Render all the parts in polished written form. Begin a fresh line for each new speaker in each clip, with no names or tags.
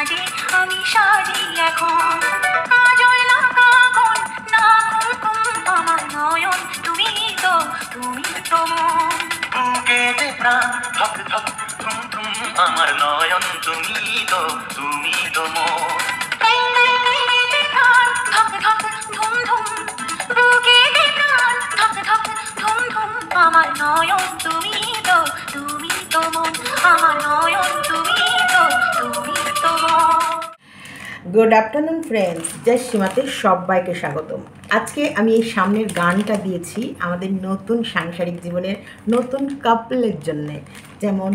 সাজে আমি সাজি এখন, কাজল না কাকন না কুমকুম আমার নয়ন, তুমি তো মন। বুকেতে প্রাণ ধক ধক ধুম ধুম আমার নয়ন, তুমি তো মন। ধক ধক ধুম ধুম বুকেতে প্রাণ ধক ধক ধুম ধুম আমার নয়ন, তুমি তো মন, আমার নয়ন তুমি তো মন।
গুড আফটারনুন ফ্রেন্ডস, জয় সীমাতে সবাইকে স্বাগতম। আজকে আমি এই সামনের গানটা দিয়েছি আমাদের নতুন সাংসারিক জীবনের নতুন কাপলের জন্যে, যেমন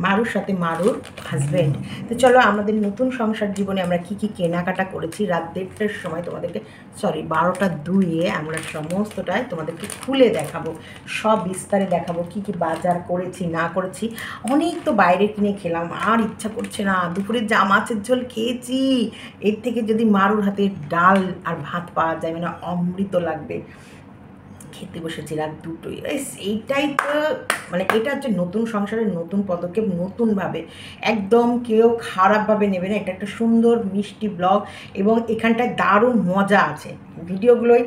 মারুর সাথে মারুর হাজব্যান্ড। তো চলো আমাদের নতুন সংসার জীবনে আমরা কি কি কেনাকাটা করেছি রাত 1:30টার সময় তোমাদেরকে 12টা 2-এ আমরা সমস্তটাই তোমাদেরকে খুলে দেখাবো, সব বিস্তারে দেখাবো কি কি বাজার করেছি না করেছি। অনেক তো বাইরে কিনে খেলাম, আর ইচ্ছা করছে না। দুপুরের যা মাছের ঝোল খেয়েছি, এর থেকে যদি মারুর হাতে ডাল আর ভাত পাওয়া যায় মানে অমৃত লাগবে। খেতে বসেছি রাত 2টোয়। এইটাই তো মানে এটা হচ্ছে নতুন সংসারের নতুন পদক্ষেপ, নতুনভাবে, একদম কেউ খারাপভাবে নেবে না। এটা একটা সুন্দর মিষ্টি ব্লগ এবং এখানটায় দারুণ মজা আছে, ভিডিওগুলোই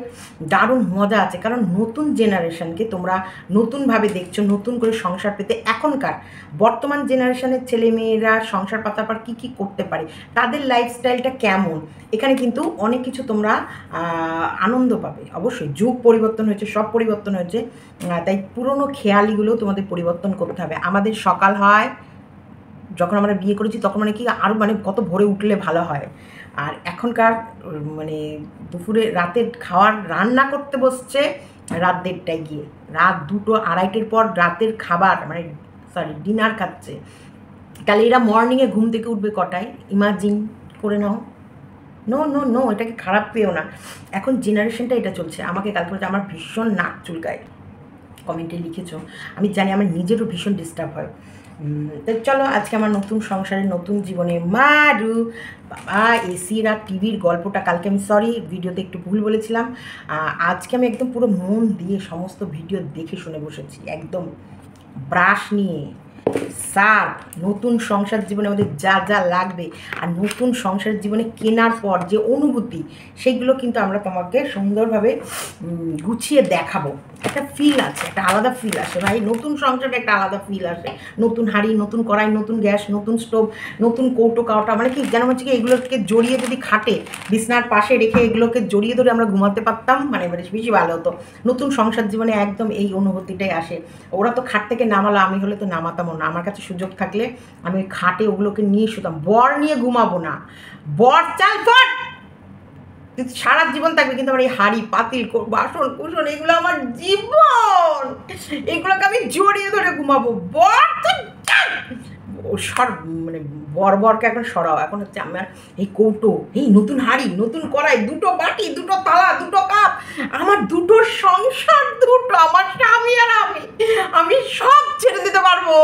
দারুণ মজা আছে। কারণ নতুন জেনারেশনকে তোমরা নতুনভাবে দেখছো, নতুন করে সংসার পেতে। এখনকার বর্তমান জেনারেশনের ছেলেমেয়েরা সংসার পাতার পর কী কী করতে পারে, তাদের লাইফস্টাইলটা কেমন, এখানে কিন্তু অনেক কিছু তোমরা আনন্দ পাবে। অবশ্যই যুগ পরিবর্তন হয়েছে, সব পরিবর্তন হয়েছে, তাই পুরনো খেয়ালিগুলো তোমাদের পরিবর্তন করতে হবে। আমাদের সকাল হয় যখন আমরা বিয়ে করেছি তখন মানে কি আরও মানে কত ভোরে উঠলে ভালো হয়। আর এখনকার মানে দুপুরে রাতের খাওয়ার রান্না করতে বসছে রাত 1:30টায় গিয়ে, রাত 2টো 2:30টার পর রাতের খাবার মানে ডিনার খাচ্ছে। তাহলে এরা মর্নিংয়ে ঘুম থেকে উঠবে কটায় ইমাজিন করে নাও। নো এটাকে খারাপ পেও না, এখন জেনারেশনটা এটা চলছে। আমাকে কাল করে আমার ভীষণ নাক চুলকায়, কমেন্টে লিখেছো, আমি জানি, আমার নিজেরও ভীষণ ডিস্টার্ব হয়। তো চলো আজকে আমার নতুন সংসারে নতুন জীবনে মারু বাবা এসির আর টিভির গল্পটা কালকে আমি ভিডিওতে একটু ভুল বলেছিলাম। আজকে আমি একদম পুরো মন দিয়ে সমস্ত ভিডিও দেখে শুনে বসেছি, একদম ব্রাশ নিয়ে সার্ফ, নতুন সংসার জীবনে আমাদের যা যা লাগবে আর নতুন সংসার জীবনে কেনার পর যে অনুভূতি, সেগুলো কিন্তু আমরা তোমাকে সুন্দরভাবে গুছিয়ে দেখাবো। একটা ফিল আছে, একটা আলাদা ফিল আসে ভাই, নতুন সংসারে একটা আলাদা ফিল আসে। নতুন হাঁড়ি, নতুন কড়াই, নতুন গ্যাস, নতুন স্টোভ, নতুন কৌটো কাওটা, মানে কি যেন হচ্ছে কি এগুলোকে জড়িয়ে যদি খাটে বিছনার পাশে রেখে এগুলোকে জড়িয়ে ধরে আমরা ঘুমাতে পারতাম, মানে বেশি ভালো হতো। নতুন সংসার জীবনে একদম এই অনুভূতিটাই আসে। ওরা তো খাট থেকে নামালো, আমি হলে তো নামাতামও না। আমার কাছে সুযোগ থাকলে আমি ওই খাটে ওগুলোকে নিয়ে শুতাম। বর নিয়ে ঘুমাবো না, বর চাল ফট সারা জীবন থাকবে, কিন্তু আমার এই হাঁড়ি পাতিল বাসন কুসন এগুলো আমার জীবন, এগুলোকে আমি জড়িয়ে ধরে ঘুমাবো। বর তো মানে বরকে এখন সরাও। এখন হচ্ছে আমার এই কৌটো, এই নতুন হাঁড়ি, নতুন কড়াই, 2টো বাটি, 2টো থালা, 2টো কাপ, আমার 2টো সংসার, 2টো আমার স্বামী আর আমি সব ছেড়ে দিতে পারবো।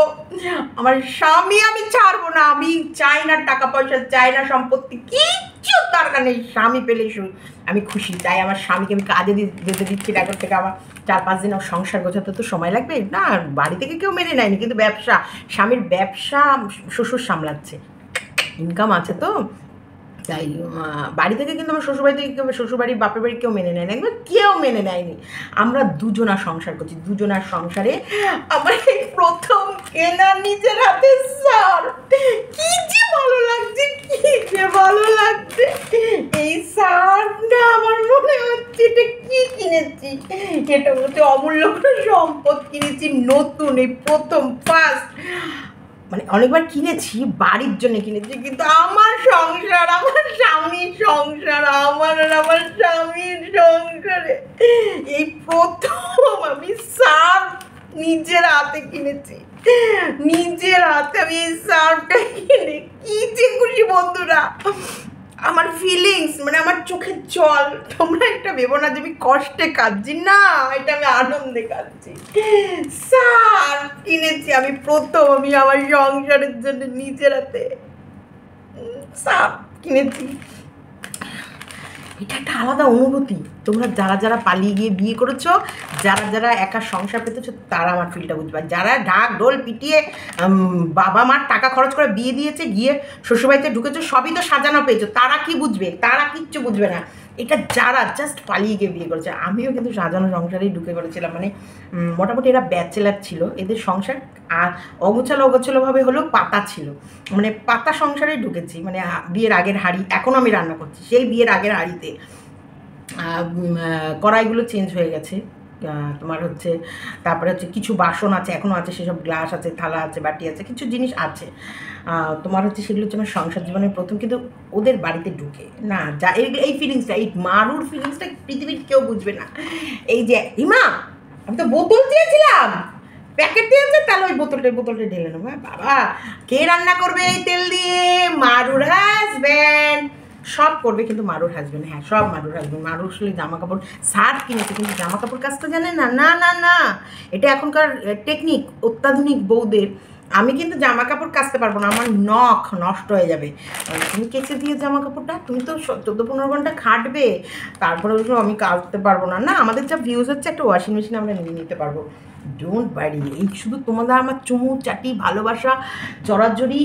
আমার স্বামী আমি ছাড়বো না। আমি চাই না টাকা পয়সা, চাই না সম্পত্তি, কিচ্ছু দরকার নেই। স্বামী পেলে আমি খুশি। তাই আমার স্বামীকে আমি কাজে যেতে দিচ্ছি। এখন থেকে আমার 4-5 দিন সংসার গোছাতে তো সময় লাগবে না। বাড়ি থেকে কেউ মেনে নেয়নি, কিন্তু ব্যবসা, স্বামীর ব্যবসা শ্বশুর সামলাচ্ছে, ইনকাম আছে তো, তাই বাড়ি থেকে কিন্তু আমার শ্বশুরবাড়ি থেকে শ্বশুরবাড়ি বাপের বাড়ি কেউ মেনে নেয় না, একবার কেউ মেনে নেয়নি। আমরা দুজনা সংসার করছি, দুজনার সংসারে আমার এই প্রথম কেনা নিজের হাতে শার্ট, কি যে ভালো লাগছে, কি যে ভালো লাগছে। এই শার্টটা আমার মনে হচ্ছে এটা কি কিনেছি, এটা হচ্ছে অমূল্য সম্পদ কিনেছি, নতুন এই প্রথম ফার্স্ট। মানে অনেকবার কিনেছি, বাড়ির জন্য কিনেছি, কিন্তু আমার সংসার, আমার স্বামীর সংসার, আমার স্বামীর সংসারে এই প্রথম আমি সার্ফ নিজের হাতে কিনেছি। নিজের হাতে আমি এই সার্ফটা কিনে কি যে খুশি বন্ধুরা। আমার ফিলিংস মানে আমার চোখের জল, তোমরা এটা ভেবো না যে আমি কষ্টে কাঁদছি, না, এটা আমি আনন্দে কাঁদছি। সার কিনেছি আমি প্রথম, আমি আমার সংসারের জন্য নিজের হাতে সার কিনেছি। এটা একটা আলাদা অনুভূতি। তোমরা যারা যারা পালিয়ে গিয়ে বিয়ে করেছো, যারা যারা একা সংসার পেতেছো, তারা আমার ফিলটা বুঝবে। যারা ঢাক ঢোল পিটিয়ে বাবা মার টাকা খরচ করে বিয়ে দিয়েছে, গিয়ে শ্বশুরবাড়িতে ঢুকেছো, সবই তো সাজানো পেয়েছো, তারা কি বুঝবে? তারা কিচ্ছু বুঝবে না। এটা যারা জাস্ট পালিয়ে গিয়ে বিয়ে করেছে। আমিও কিন্তু সাজানো সংসারেই ঢুকে পড়েছিলাম। মানে মোটামুটি এরা ব্যাচেলার ছিল, এদের সংসার আর অগোছালোভাবে হলেও পাতা ছিল। মানে পাতা সংসারেই ঢুকেছি। মানে বিয়ের আগের হাঁড়ি এখনও আমি রান্না করছি, সেই বিয়ের আগের হাঁড়িতে। কড়াইগুলো চেঞ্জ হয়ে গেছে, তোমার হচ্ছে, তারপরে হচ্ছে কিছু বাসন আছে এখনও আছে, সেসব গ্লাস আছে, থালা আছে, বাটি আছে, কিছু জিনিস আছে। তোমার হচ্ছে সেগুলো হচ্ছে আমার সংসার জীবনের প্রথম। কিন্তু ওদের বাড়িতে ঢুকে না, যা এই ফিলিংসটা, এই মারুর ফিলিংসটা পৃথিবীর কেউ বুঝবে না। এই যে হিমা, আমি তো বোতল চেয়েছিলাম, প্যাকেট দিয়েছে, তাহলে ওই বোতলটা ঢেলে নেবো। বাবা, কে রান্না করবে এই তেল দিয়ে? মারুর হাজব্যান্ড সব করবে, কিন্তু মারুর হাজব্যান্ড, হ্যাঁ সব মারুর হাজব্যান্ড। মারুর আসলে জামা কাপড় শার্ট কিনেছে, কিন্তু জামা কাপড় কাচতে জানে না। না না না, এটা এখনকার টেকনিক, অত্যাধুনিক বউদের। আমি কিন্তু জামা কাপড় কাচতে পারবো না, আমার নখ নষ্ট হয়ে যাবে। তুমি কেচে দিয়ে জামা কাপড়টা, তুমি তো 14-15 ঘন্টা খাটবে, তারপরে আমি কাচতে পারবো না। না, আমাদের যা ভিউজ হচ্ছে, একটা ওয়াশিং মেশিন আমরা নিয়ে নিতে পারবো। ডোন্ট বাড়ি, এই শুধু তোমাদের আমার চুমু চাটি, ভালোবাসা, জড়াজড়ি,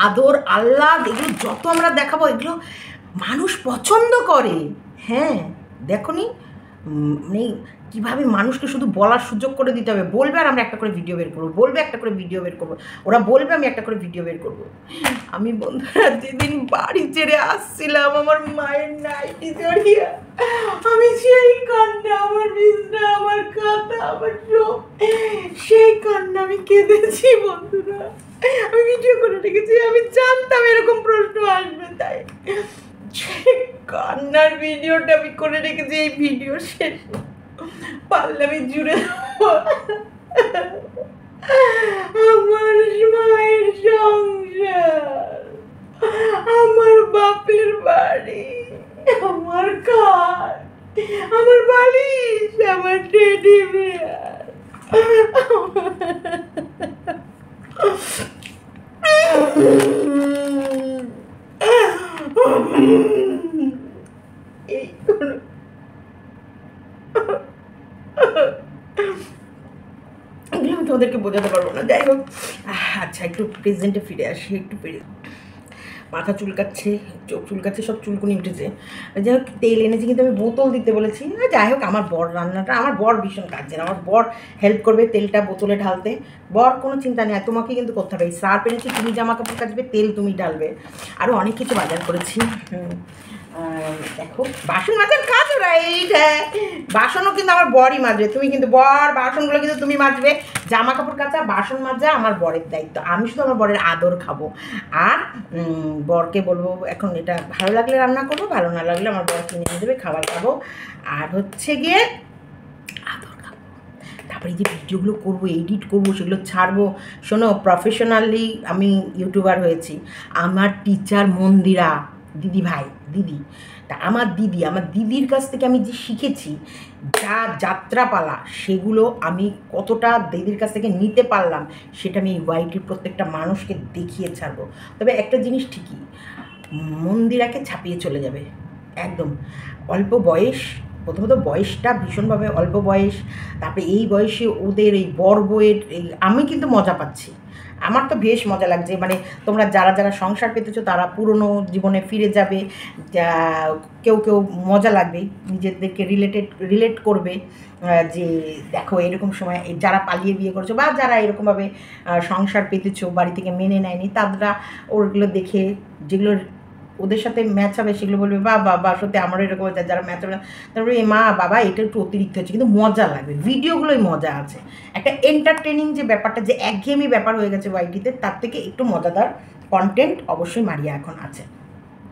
আদর, আহ্লাদ, এগুলো যত আমরা দেখাবো, এগুলো মানুষ পছন্দ করে। হ্যাঁ, দেখো নি, মানে কীভাবে মানুষকে শুধু বলার সুযোগ করে দিতে হবে। বলবে আর আমরা একটা করে ভিডিও বের করবো, বলবে একটা করে ভিডিও বের করবো, ওরা বলবে আমি একটা করে ভিডিও বের করবো। আমি বন্ধুরা যেদিন বাড়ি ছেড়ে আসছিলাম, আমার মায়ের নাইটি জড়িয়ে আমি সেই কান্না, আমার বিছনা, আমার খাতা, আমার সব, সেই কান্না আমি কেঁদেছি বন্ধুরা। আমি ভিডিও করে রেখেছি, আমি জানতাম এরকম প্রশ্ন আসবে, তাই কান্নার ভিডিওটা আমি করে রেখেছি। এই ভিডিও শেষ পারলে আমি জুড়ে আমার মায়ের সংসার, আমার বাপের বাড়ি, আমার খাট, আমার বালিশ, আমার টেডি বিয়ার, এই এগুলো আমি তোমাদেরকে বোঝাতে পারবো না। যাই হোক, আচ্ছা একটু প্রেজেন্টে ফিরে আসি। একটু মাথা চুলকাচ্ছে, চোখ চুলকাচ্ছে, সব চুলকুনি উঠেছে। যাই হোক, তেল এনেছি, কিন্তু আমি বোতল দিতে বলেছি। যাই হোক, আমার বর রান্নাটা, আমার বর ভীষণ কাজের, আমার বর হেল্প করবে তেলটা বোতলে ঢালতে। বর কোনো চিন্তা নেই, তোমাকে কিন্তু করতে হবে। এই সার্ফ এনেছি, তুমি জামা কাপড় কাচবে, তেল তুমি ঢালবে। আরও অনেক কিছু বাজার করেছি। দেখো, বাসন মাজার কাজ ওরা, এইটা বাসনও কিন্তু আমার বরই মাজবে। তুমি কিন্তু বর, বাসনগুলো কিন্তু তুমি মাজবে। জামা কাপড় কাচা, বাসন মাজা আমার বরের দায়িত্ব। আমি শুধু আমার বরের আদর খাবো। আর বরকে বলবো, এখন এটা ভালো লাগলে রান্না করবো, ভালো না লাগলে আমার বর কিনে নিয়ে দেবে, খাবার খাবো। আর হচ্ছে গিয়ে আদর খাবো। তারপরে যে ভিডিওগুলো করবো, এডিট করবো, সেগুলো ছাড়বো। শোনো, প্রফেশনালি আমি ইউটিউবার হয়েছি। আমার টিচার মন্দিরা দিদি ভাই, দিদি, তা আমার দিদির কাছ থেকে আমি যে শিখেছি, যা যাত্রাপালা, সেগুলো আমি কতটা দিদির কাছ থেকে নিতে পারলাম, সেটা আমি ওয়াইটির প্রত্যেকটা মানুষকে দেখিয়ে ছাড়বো। তবে একটা জিনিস ঠিকই, মন্দিরাকে ছাপিয়ে চলে যাবে একদম। অল্প বয়স, প্রথমত বয়সটা ভীষণভাবে অল্প বয়স, তারপরে এই বয়সে ওদের এই বর বউয়ের এই, আমি কিন্তু মজা পাচ্ছি। আমার তো বেশ মজা লাগছে। মানে তোমরা যারা যারা সংসার পেতেছো, তারা পুরনো জীবনে ফিরে যাবে, কেউ কেউ মজা লাগবে, নিজেদেরকে রিলেট করবে যে দেখো এরকম সময় যারা পালিয়ে বিয়ে করেছো, বা যারা এরকমভাবে সংসার পেতেছো, বাড়ি থেকে মেনে নেয়নি, তারা ওগুলো দেখে যেগুলো ওদের সাথে ম্যাচ হবে, সেগুলো বলবে বা সত্যি আমারও এরকম হচ্ছে, যারা ম্যাচ হবে না তারপরে মা বাবা এটা একটু অতিরিক্ত হচ্ছে, কিন্তু মজা লাগবে। ভিডিওগুলোই মজা আছে, একটা এন্টারটেনিং যে ব্যাপারটা, যে একঘেয়েমি ব্যাপার হয়ে গেছে ওয়াইটিতে, তার থেকে একটু মজাদার কন্টেন্ট অবশ্যই মারিয়া এখন আছে।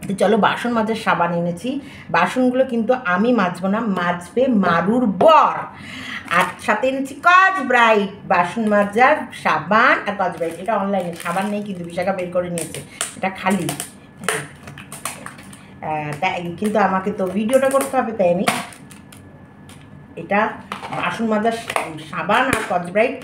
তো চলো, বাসন মাজার সাবান এনেছি। বাসনগুলো কিন্তু আমি মাজবো না, মাজবে মারুর বর। আর সাথে এনেছি কজ ব্রাইট বাসন মাজার সাবান, আর কজ ব্রাইট এটা অনলাইনে, সাবান নেই কিন্তু বিশাখা বের করে নিয়েছে, এটা খালি। তাই কিন্তু আমাকে তো ভিডিওটা করতে হবে, তাই আমি এটা বাসন মাজার সাবান আর স্কচ ব্রাইট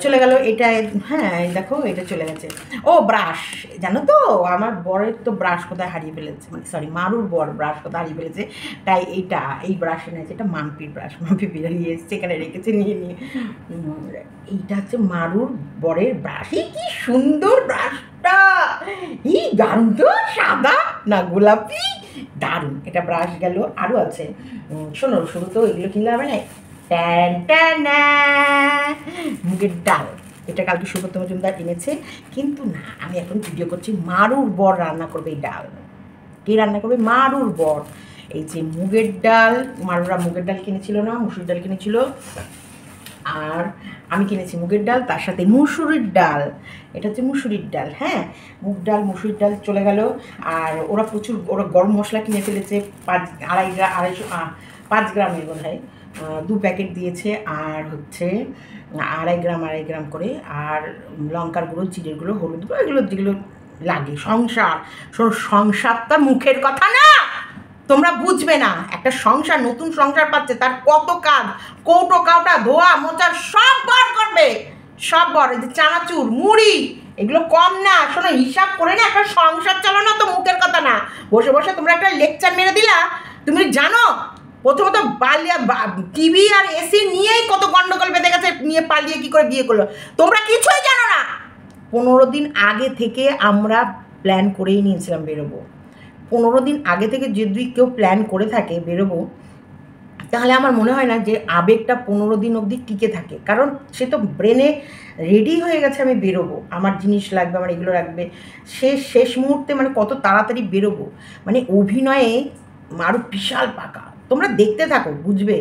চলে গেল এটা। হ্যাঁ এই দেখো এটা চলে গেছে। ও ব্রাশ, জানো তো আমার বরের তো ব্রাশ কোথায় হারিয়ে ফেলেছে, মানে সরি মারুর বর ব্রাশ কোথায় হারিয়ে ফেলেছে, তাই এইটা এই ব্রাশ এনেছে, এটা মাম্পির ব্রাশ, মাম্পি বেরিয়ে এসছে এখানে রেখেছে নিয়ে নিয়ে। এইটা হচ্ছে মারুর বরের ব্রাশ। এই কি সুন্দর ব্রাশটা, এই দারুণ তো, সাদা না গোলাপি, দারুণ। এটা ব্রাশ গেল, আরও আছে। শোনো শুধু তো এগুলো কিনলে হবে না, ট্যান ট্যান মুগের ডাল, এটা কালকে সুব্রত মজুমদার এনেছে, কিন্তু না আমি এখন ভিডিও করছি মারুর বর রান্না করবে এই ডাল। কে রান্না করবে? মারুর বর। এই যে মুগের ডাল, মারুরা মুগের ডাল কিনেছিল না, মুসুর ডাল কিনেছিল, আর আমি কিনেছি মুগের ডাল, তার সাথে মুসুরির ডাল। এটা হচ্ছে মুসুরির ডাল, হ্যাঁ মুগ ডাল মুসুরির ডাল চলে গেল। আর ওরা প্রচুর গরম মশলা কিনে ফেলেছে, 5 গ্রামের বোধ হয় 2 প্যাকেট দিয়েছে, আর হচ্ছে 2.5 গ্রাম করে, আর লঙ্কার গুঁড়ো, জিরের গুঁড়ো, হলুদ গুঁড়ো, এগুলো যেগুলো লাগে সংসার। সংসারটা মুখের কথা না, তোমরা বুঝবে না। একটা সংসার, নতুন সংসার পাচ্ছে, তার কত কাজ, কৌটো কাউটা ধোয়া মোচা সব বর করবে, সব বর। এই যে চানাচুর মুড়ি এগুলো কম না, শোনো হিসাব করে না একটা সংসার চালানো তো মুখের কথা না। বসে বসে তোমরা একটা লেকচার মেরে দিলা। তুমি জানো প্রথমত পালিয়ে টিভি আর এসি নিয়েই কত গন্ডগোল বেঁধে গেছে, নিয়ে পালিয়ে কী করে বিয়ে করলো, তোমরা কিছুই জানো না। 15 দিন আগে থেকে আমরা প্ল্যান করেই নিয়েছিলাম বেরোবো। 15 দিন আগে থেকে যদি কেউ প্ল্যান করে থাকে বেরোবো, তাহলে আমার মনে হয় না যে আবেগটা 15 দিন অবধি টিকে থাকে, কারণ সে তো ব্রেনে রেডি হয়ে গেছে আমি বেরোবো, আমার জিনিস লাগবে, আমার এগুলো রাখবে। সে শেষ মুহূর্তে মানে কত তাড়াতাড়ি বেরোবো, মানে অভিনয়ে আরও বিশাল পাকা। তোমরা দেখতে থাকো বুঝবে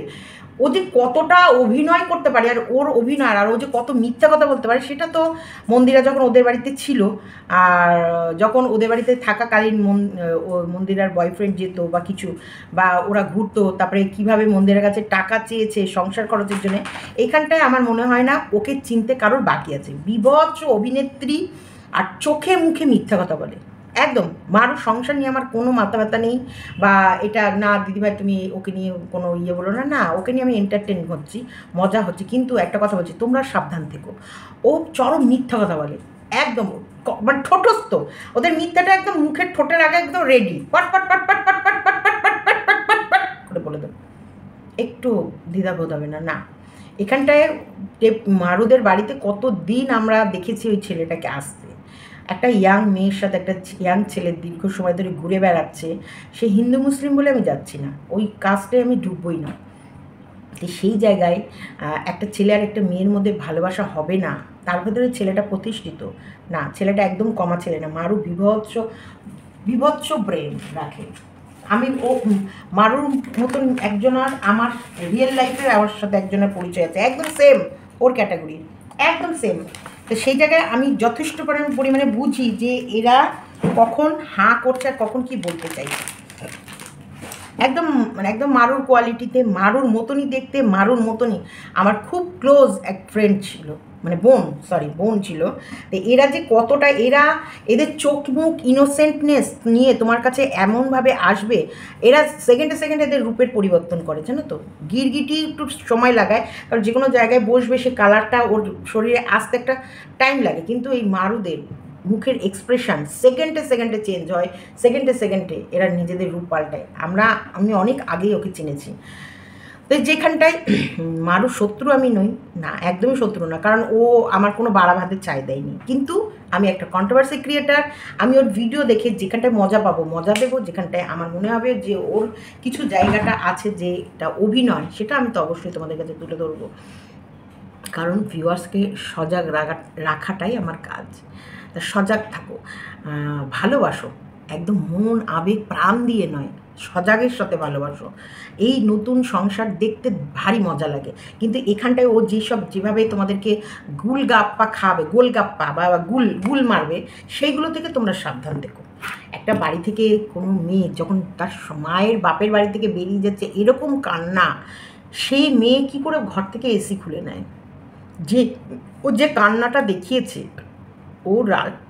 ও যে কতটা অভিনয় করতে পারে, আর ওর অভিনয়, আর ও যে কত মিথ্যা কথা বলতে পারে। সেটা তো মন্দিরা যখন ওদের বাড়িতে ছিল, আর যখন ওদের বাড়িতে থাকাকালীন মন্দিরার বয়ফ্রেন্ড যেত বা কিছু, বা ওরা ঘুরতো, তারপরে কীভাবে মন্দিরের কাছে টাকা চেয়েছে সংসার খরচের জন্য, এইখানটায় আমার মনে হয় না ওকে চিনতে কারোর বাকি আছে। বিভৎস অভিনেত্রী, আর চোখে মুখে মিথ্যা কথা বলে একদম। মারুর সংসার নিয়ে আমার কোনো মাথা ব্যথা নেই, বা এটা না দিদিভাই তুমি ওকে নিয়ে কোনো ইয়ে বলো না, না ওকে নিয়ে আমি এন্টারটেন হচ্ছি, মজা হচ্ছে। কিন্তু একটা কথা বলছি, তোমরা সাবধান থেকো, ও চরম মিথ্যা কথা বলে একদম, মানে ঠোঁটস্থ। ওদের মিথ্যাটা একদম মুখের ঠোঁটের আগে একদম রেডি, পট পট পট পট পট পট পট পট পট পট পট পট পট করে বলে দেবো, একটু দ্বিধাবোধ হবে না। না এখানটায় মারুদের বাড়িতে কত দিন আমরা দেখেছি ওই ছেলেটাকে আসতে, একটা ইয়াং মেয়ের সাথে একটা ইয়াং ছেলে দীর্ঘ সময় ধরে ঘুরে বেড়াচ্ছে। সে হিন্দু মুসলিম বলে আমি যাচ্ছি না, ওই কাজটায় আমি ঢুকবই না। তো সেই জায়গায় একটা ছেলে আর একটা মেয়ের মধ্যে ভালোবাসা হবে না, তার ভেতরে ছেলেটা প্রতিষ্ঠিত না, ছেলেটা একদম কমা ছেলে না। মারু বিভৎস ব্রেন রাখে। আমি ও মারুর মতন একজন, আর আমার রিয়েল লাইফের আমার সাথে একজনের পরিচয় আছে, একদম সেম ওর ক্যাটাগরি, একদম সেম। তো সেই জায়গায় আমি যথেষ্ট পরিমাণে বুঝি যে এরা কখন হাঁ করছে আর কখন কি বলতে চাইছে। একদম মানে একদম মারুর কোয়ালিটিতে, মারুর মতনই দেখতে, মারুর মতনই। আমার খুব ক্লোজ এক ফ্রেন্ড ছিল, মানে বোন ছিল। তো এরা যে কতটা, এদের চোখ মুখ ইনোসেন্টনেস নিয়ে তোমার কাছে এমনভাবে আসবে, এরা সেকেন্ডে এদের রূপের পরিবর্তন করে, জানো তো। গিরগিটি একটু সময় লাগায়, কারণ যে কোনো জায়গায় বসবে সে কালারটা ওর শরীরে আসতে একটা টাইম লাগে, কিন্তু এই মারুদের মুখের এক্সপ্রেশন সেকেন্ডে চেঞ্জ হয়, সেকেন্ডে এরা নিজেদের রূপ পাল্টায়। আমি অনেক আগেই ওকে চিনেছি। তো যেখানটায় মারু শত্রু আমি নই, না একদমই শত্রু না, কারণ ও আমার কোনো বাড়া ভাতের চাই দেয়নি। কিন্তু আমি একটা কন্ট্রোভার্সি ক্রিয়েটার, আমি ওর ভিডিও দেখে যেখানটায় মজা পাবো মজা দেবো, যেখানটায় আমার মনে হবে যে ওর কিছু জায়গাটা আছে যেটা অভিনয়, সেটা আমি তো অবশ্যই তোমাদের কাছে তুলে ধরবো, কারণ ভিউয়ার্সকে সজাগ রাখাটাই আমার কাজ। তা সজাগ থাকো, ভালোবাসো, একদম মন আবেগ প্রাণ দিয়ে নয়, সজাগের সাথে ভালোবাসো। এই নতুন সংসার দেখতে ভারী মজা লাগে, কিন্তু এখানটায় ও যেভাবে তোমাদেরকে গোলগাপ্পা বা গুল মারবে, সেইগুলো থেকে তোমরা সাবধান দেখো। একটা বাড়ি থেকে কোনো মেয়ে যখন তার মায়ের বাপের বাড়ি থেকে বেরিয়ে যাচ্ছে এরকম কান্না, সেই মেয়ে কি করে ঘর থেকে এসি খুলে নেয়? ও যে কান্নাটা দেখিয়েছে, ও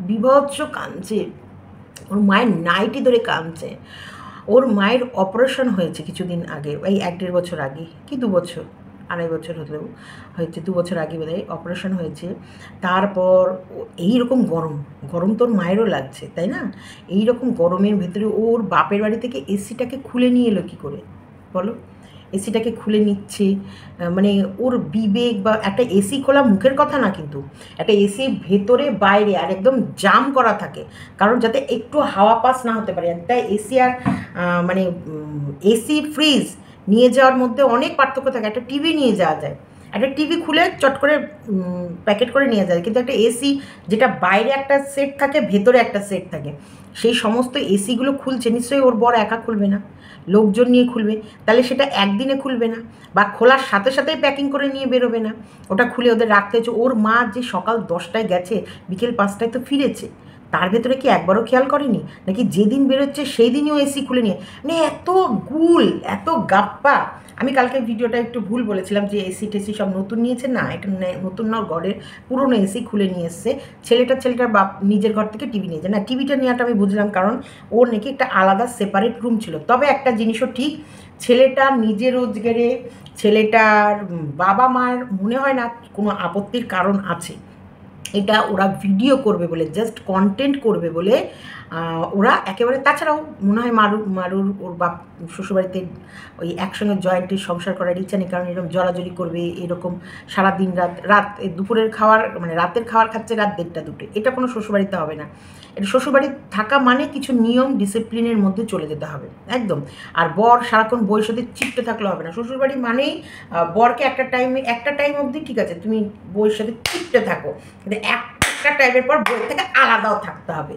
বিভৎস কাঁদছে, ওর মায়ের নাইটি ধরে কাঁদছে। ওর মায়ের অপারেশন হয়েছে কিছুদিন আগে, এই 1-1.5 বছর আগে কি 2 বছর, 2.5 বছর হলেও হয়েছে, 2 বছর আগে বোধহয় অপারেশন হয়েছে। তারপর এইরকম গরম তোর মায়েরও লাগছে, তাই না? এইরকম গরমের ভেতরে ওর বাপের বাড়ি থেকে এসিটাকে খুলে নিয়ে এলো কী করে বলো? এসিটাকে খুলে নিচ্ছে, মানে ওর বিবেক বা একটা এসি খোলা মুখের কথা না, কিন্তু একটা এসি ভেতরে বাইরে আর একদম জাম করা থাকে, কারণ যাতে একটু হাওয়া পাস না হতে পারে। একটা এসি আর মানে এসি ফ্রিজ নিয়ে যাওয়ার মধ্যে অনেক পার্থক্য থাকে। একটা টিভি নিয়ে যাওয়া যায়, একটা টিভি খুলে চট করে প্যাকেট করে নিয়ে যায়, কিন্তু একটা এসি যেটা বাইরে একটা সেট থাকে, ভেতরে একটা সেট থাকে, সেই সমস্ত এসিগুলো খুলছে নিশ্চয়ই ওর বর একা খুলবে না, লোকজন নিয়ে খুলবে। তাহলে সেটা একদিনে খুলবে না, বা খোলার সাথে সাথেই প্যাকিং করে নিয়ে বেরোবে না, ওটা খুলে ওদের রাখতে হচ্ছে। ওর মা যে সকাল 10টায় গেছে, বিকেল 5টায় তো ফিরেছে, তার ভেতরে কি একবারও খেয়াল করেনি নাকি যেদিন বেরোচ্ছে সেই দিনও এসি খুলে নিয়ে, মানে এত গুল, এত গাপ্পা। আমি কালকে ভিডিওটা একটু ভুল বলেছিলাম যে এসি টেসি সব নতুন নিয়েছে, না, এটা নতুন না, ঘরের পুরনো এসি খুলে নিয়ে এসছে। ছেলেটার বাপ নিজের ঘর থেকে টিভি নিয়েছে, না টিভিটা নেওয়াটা আমি বুঝলাম, কারণ ওর নাকি একটা আলাদা সেপারেট রুম ছিল। তবে একটা জিনিসও ঠিক, ছেলেটা নিজের রোজগারে, ছেলেটার বাবা মার মনে হয় না কোনো আপত্তির কারণ আছে। এটা ওরা ভিডিও করবে বলে, জাস্ট কন্টেন্ট করবে বলে ওরা একেবারে, তাছাড়াও মনে হয় মারুর ওর বাপ শ্বশুরবাড়িতে ওই একসঙ্গে জয়েন্টের সংসার করার ইচ্ছা নেই, কারণ এরকম জড়াজড়ি করবে, এরকম সারাদিন রাত দুপুরের খাওয়ার মানে রাতের খাওয়ার খাচ্ছে রাত 1টা 2টে, এটা কোনো শ্বশুরবাড়িতে হবে না। এটা শ্বশুরবাড়ি থাকা মানে কিছু নিয়ম ডিসিপ্লিনের মধ্যে চলে যেতে হবে একদম। আর বর সারাক্ষণ বইয়ের সাথে চিপটে থাকলে হবে না। শ্বশুরবাড়ি মানেই বরকে একটা টাইম অবধি ঠিক আছে তুমি বইয়ের সাথে চিপটে থাকো, কিন্তু একটা টাইমের পর বই থেকে আলাদাও থাকতে হবে।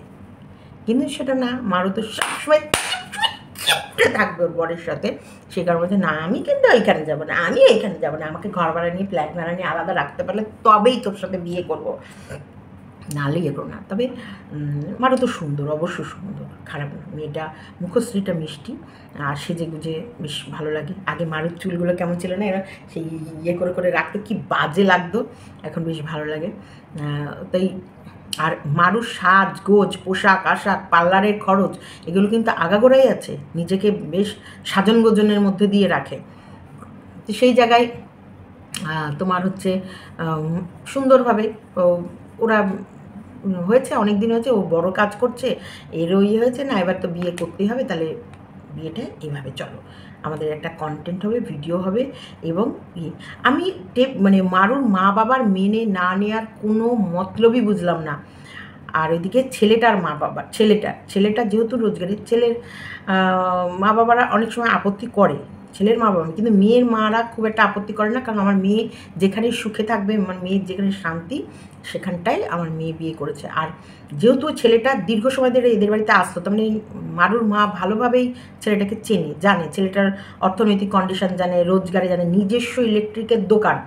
কিন্তু সেটা না, মারু তো সবসময় চিপটে থাকবে ওর বরের সাথে। সে কারণে বলছে, না আমি কিন্তু এইখানে যাবো না, আমি এইখানে যাবো না, আমাকে ঘর ভাড়া নিয়ে ফ্ল্যাট ভাড়া নিয়ে আলাদা রাখতে পারলে তবেই তোর সাথে বিয়ে করবো, নাহলে এগো না। তবে মারু তো সুন্দর, অবশ্য সুন্দর, খারাপ না। মেয়েটা মুখশ্রীটা মিষ্টি, আর সেজে গুজে বেশ ভালো লাগে। আগে মারুর চুলগুলো কেমন ছিল না, এরা সেই ইয়ে করে করে রাখতে কি বাজে লাগতো, এখন বেশ ভালো লাগে। তাই আর মারুর সাজগোজ, পোশাক আশাক, পার্লারের খরচ, এগুলো কিন্তু আগাগোড়াই আছে, নিজেকে বেশ সাজন গোজনের মধ্যে দিয়ে রাখে। তো সেই জায়গায় তোমার হচ্ছে সুন্দরভাবে ওরা হয়েছে, অনেক দিন হয়েছে, ও বড় কাজ করছে, এরও ইয়ে হয়েছে না, এবার তো বিয়ে করতেই হবে, তাহলে বিয়েটা এইভাবে চলো, আমাদের একটা কন্টেন্ট হবে, ভিডিও হবে। এবং আমি মানে মারুর মা বাবার মেনে না নেওয়ার কোনো মতলবই বুঝলাম না। আর ওইদিকে ছেলেটার মা বাবা, ছেলেটা যেহেতু রোজগারের, ছেলের মা বাবারা অনেক সময় আপত্তি করে, ছেলের মা বাবা, কিন্তু মেয়ের মারা খুব একটা আপত্তি করে না, কারণ আমার মেয়ে যেখানে সুখে থাকবে, আমার মেয়ের যেখানে শান্তি, সেখানটাই আমার মেয়ে বিয়ে করেছে। আর যেহেতু ছেলেটা দীর্ঘ সময় ধরে এদের বাড়িতে আসতো, তার মানে মারুর মা ভালোভাবেই ছেলেটাকে জানে, ছেলেটার অর্থনৈতিক কন্ডিশন জানে, রোজগারে জানে, নিজস্ব ইলেকট্রিকের দোকান,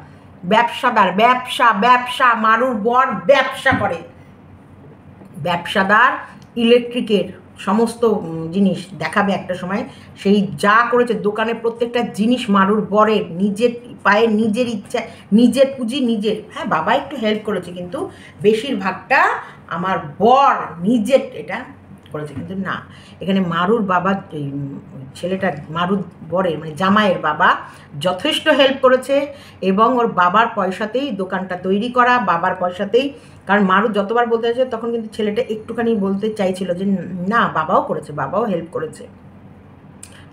ব্যবসাদার, ব্যবসা মারুর বর ব্যবসা করে, ব্যবসাদার, ইলেকট্রিকের সমস্ত জিনিস দেখাবে একটা সময়। সেই যা করেছে দোকানে প্রত্যেকটা জিনিস মারুর বরের, নিজের পায়ে, নিজের ইচ্ছা, নিজের পুঁজি, নিজের, হ্যাঁ বাবা একটু হেল্প করেছে, কিন্তু বেশিরভাগটা আমার বর নিজের এটা করেছে। কিন্তু না, এখানে মারুর বাবা, ছেলেটা মারুর বরের মানে জামাইয়ের বাবা যথেষ্ট হেল্প করেছে, এবং ওর বাবার পয়সাতেই দোকানটা তৈরি করা, বাবার পয়সাতেই। কারণ মারু যতবার বলতে চাইছে, তখন কিন্তু ছেলেটা একটুখানি বলতে চাইছিল যে না বাবাও করেছে, বাবাও হেল্প করেছে,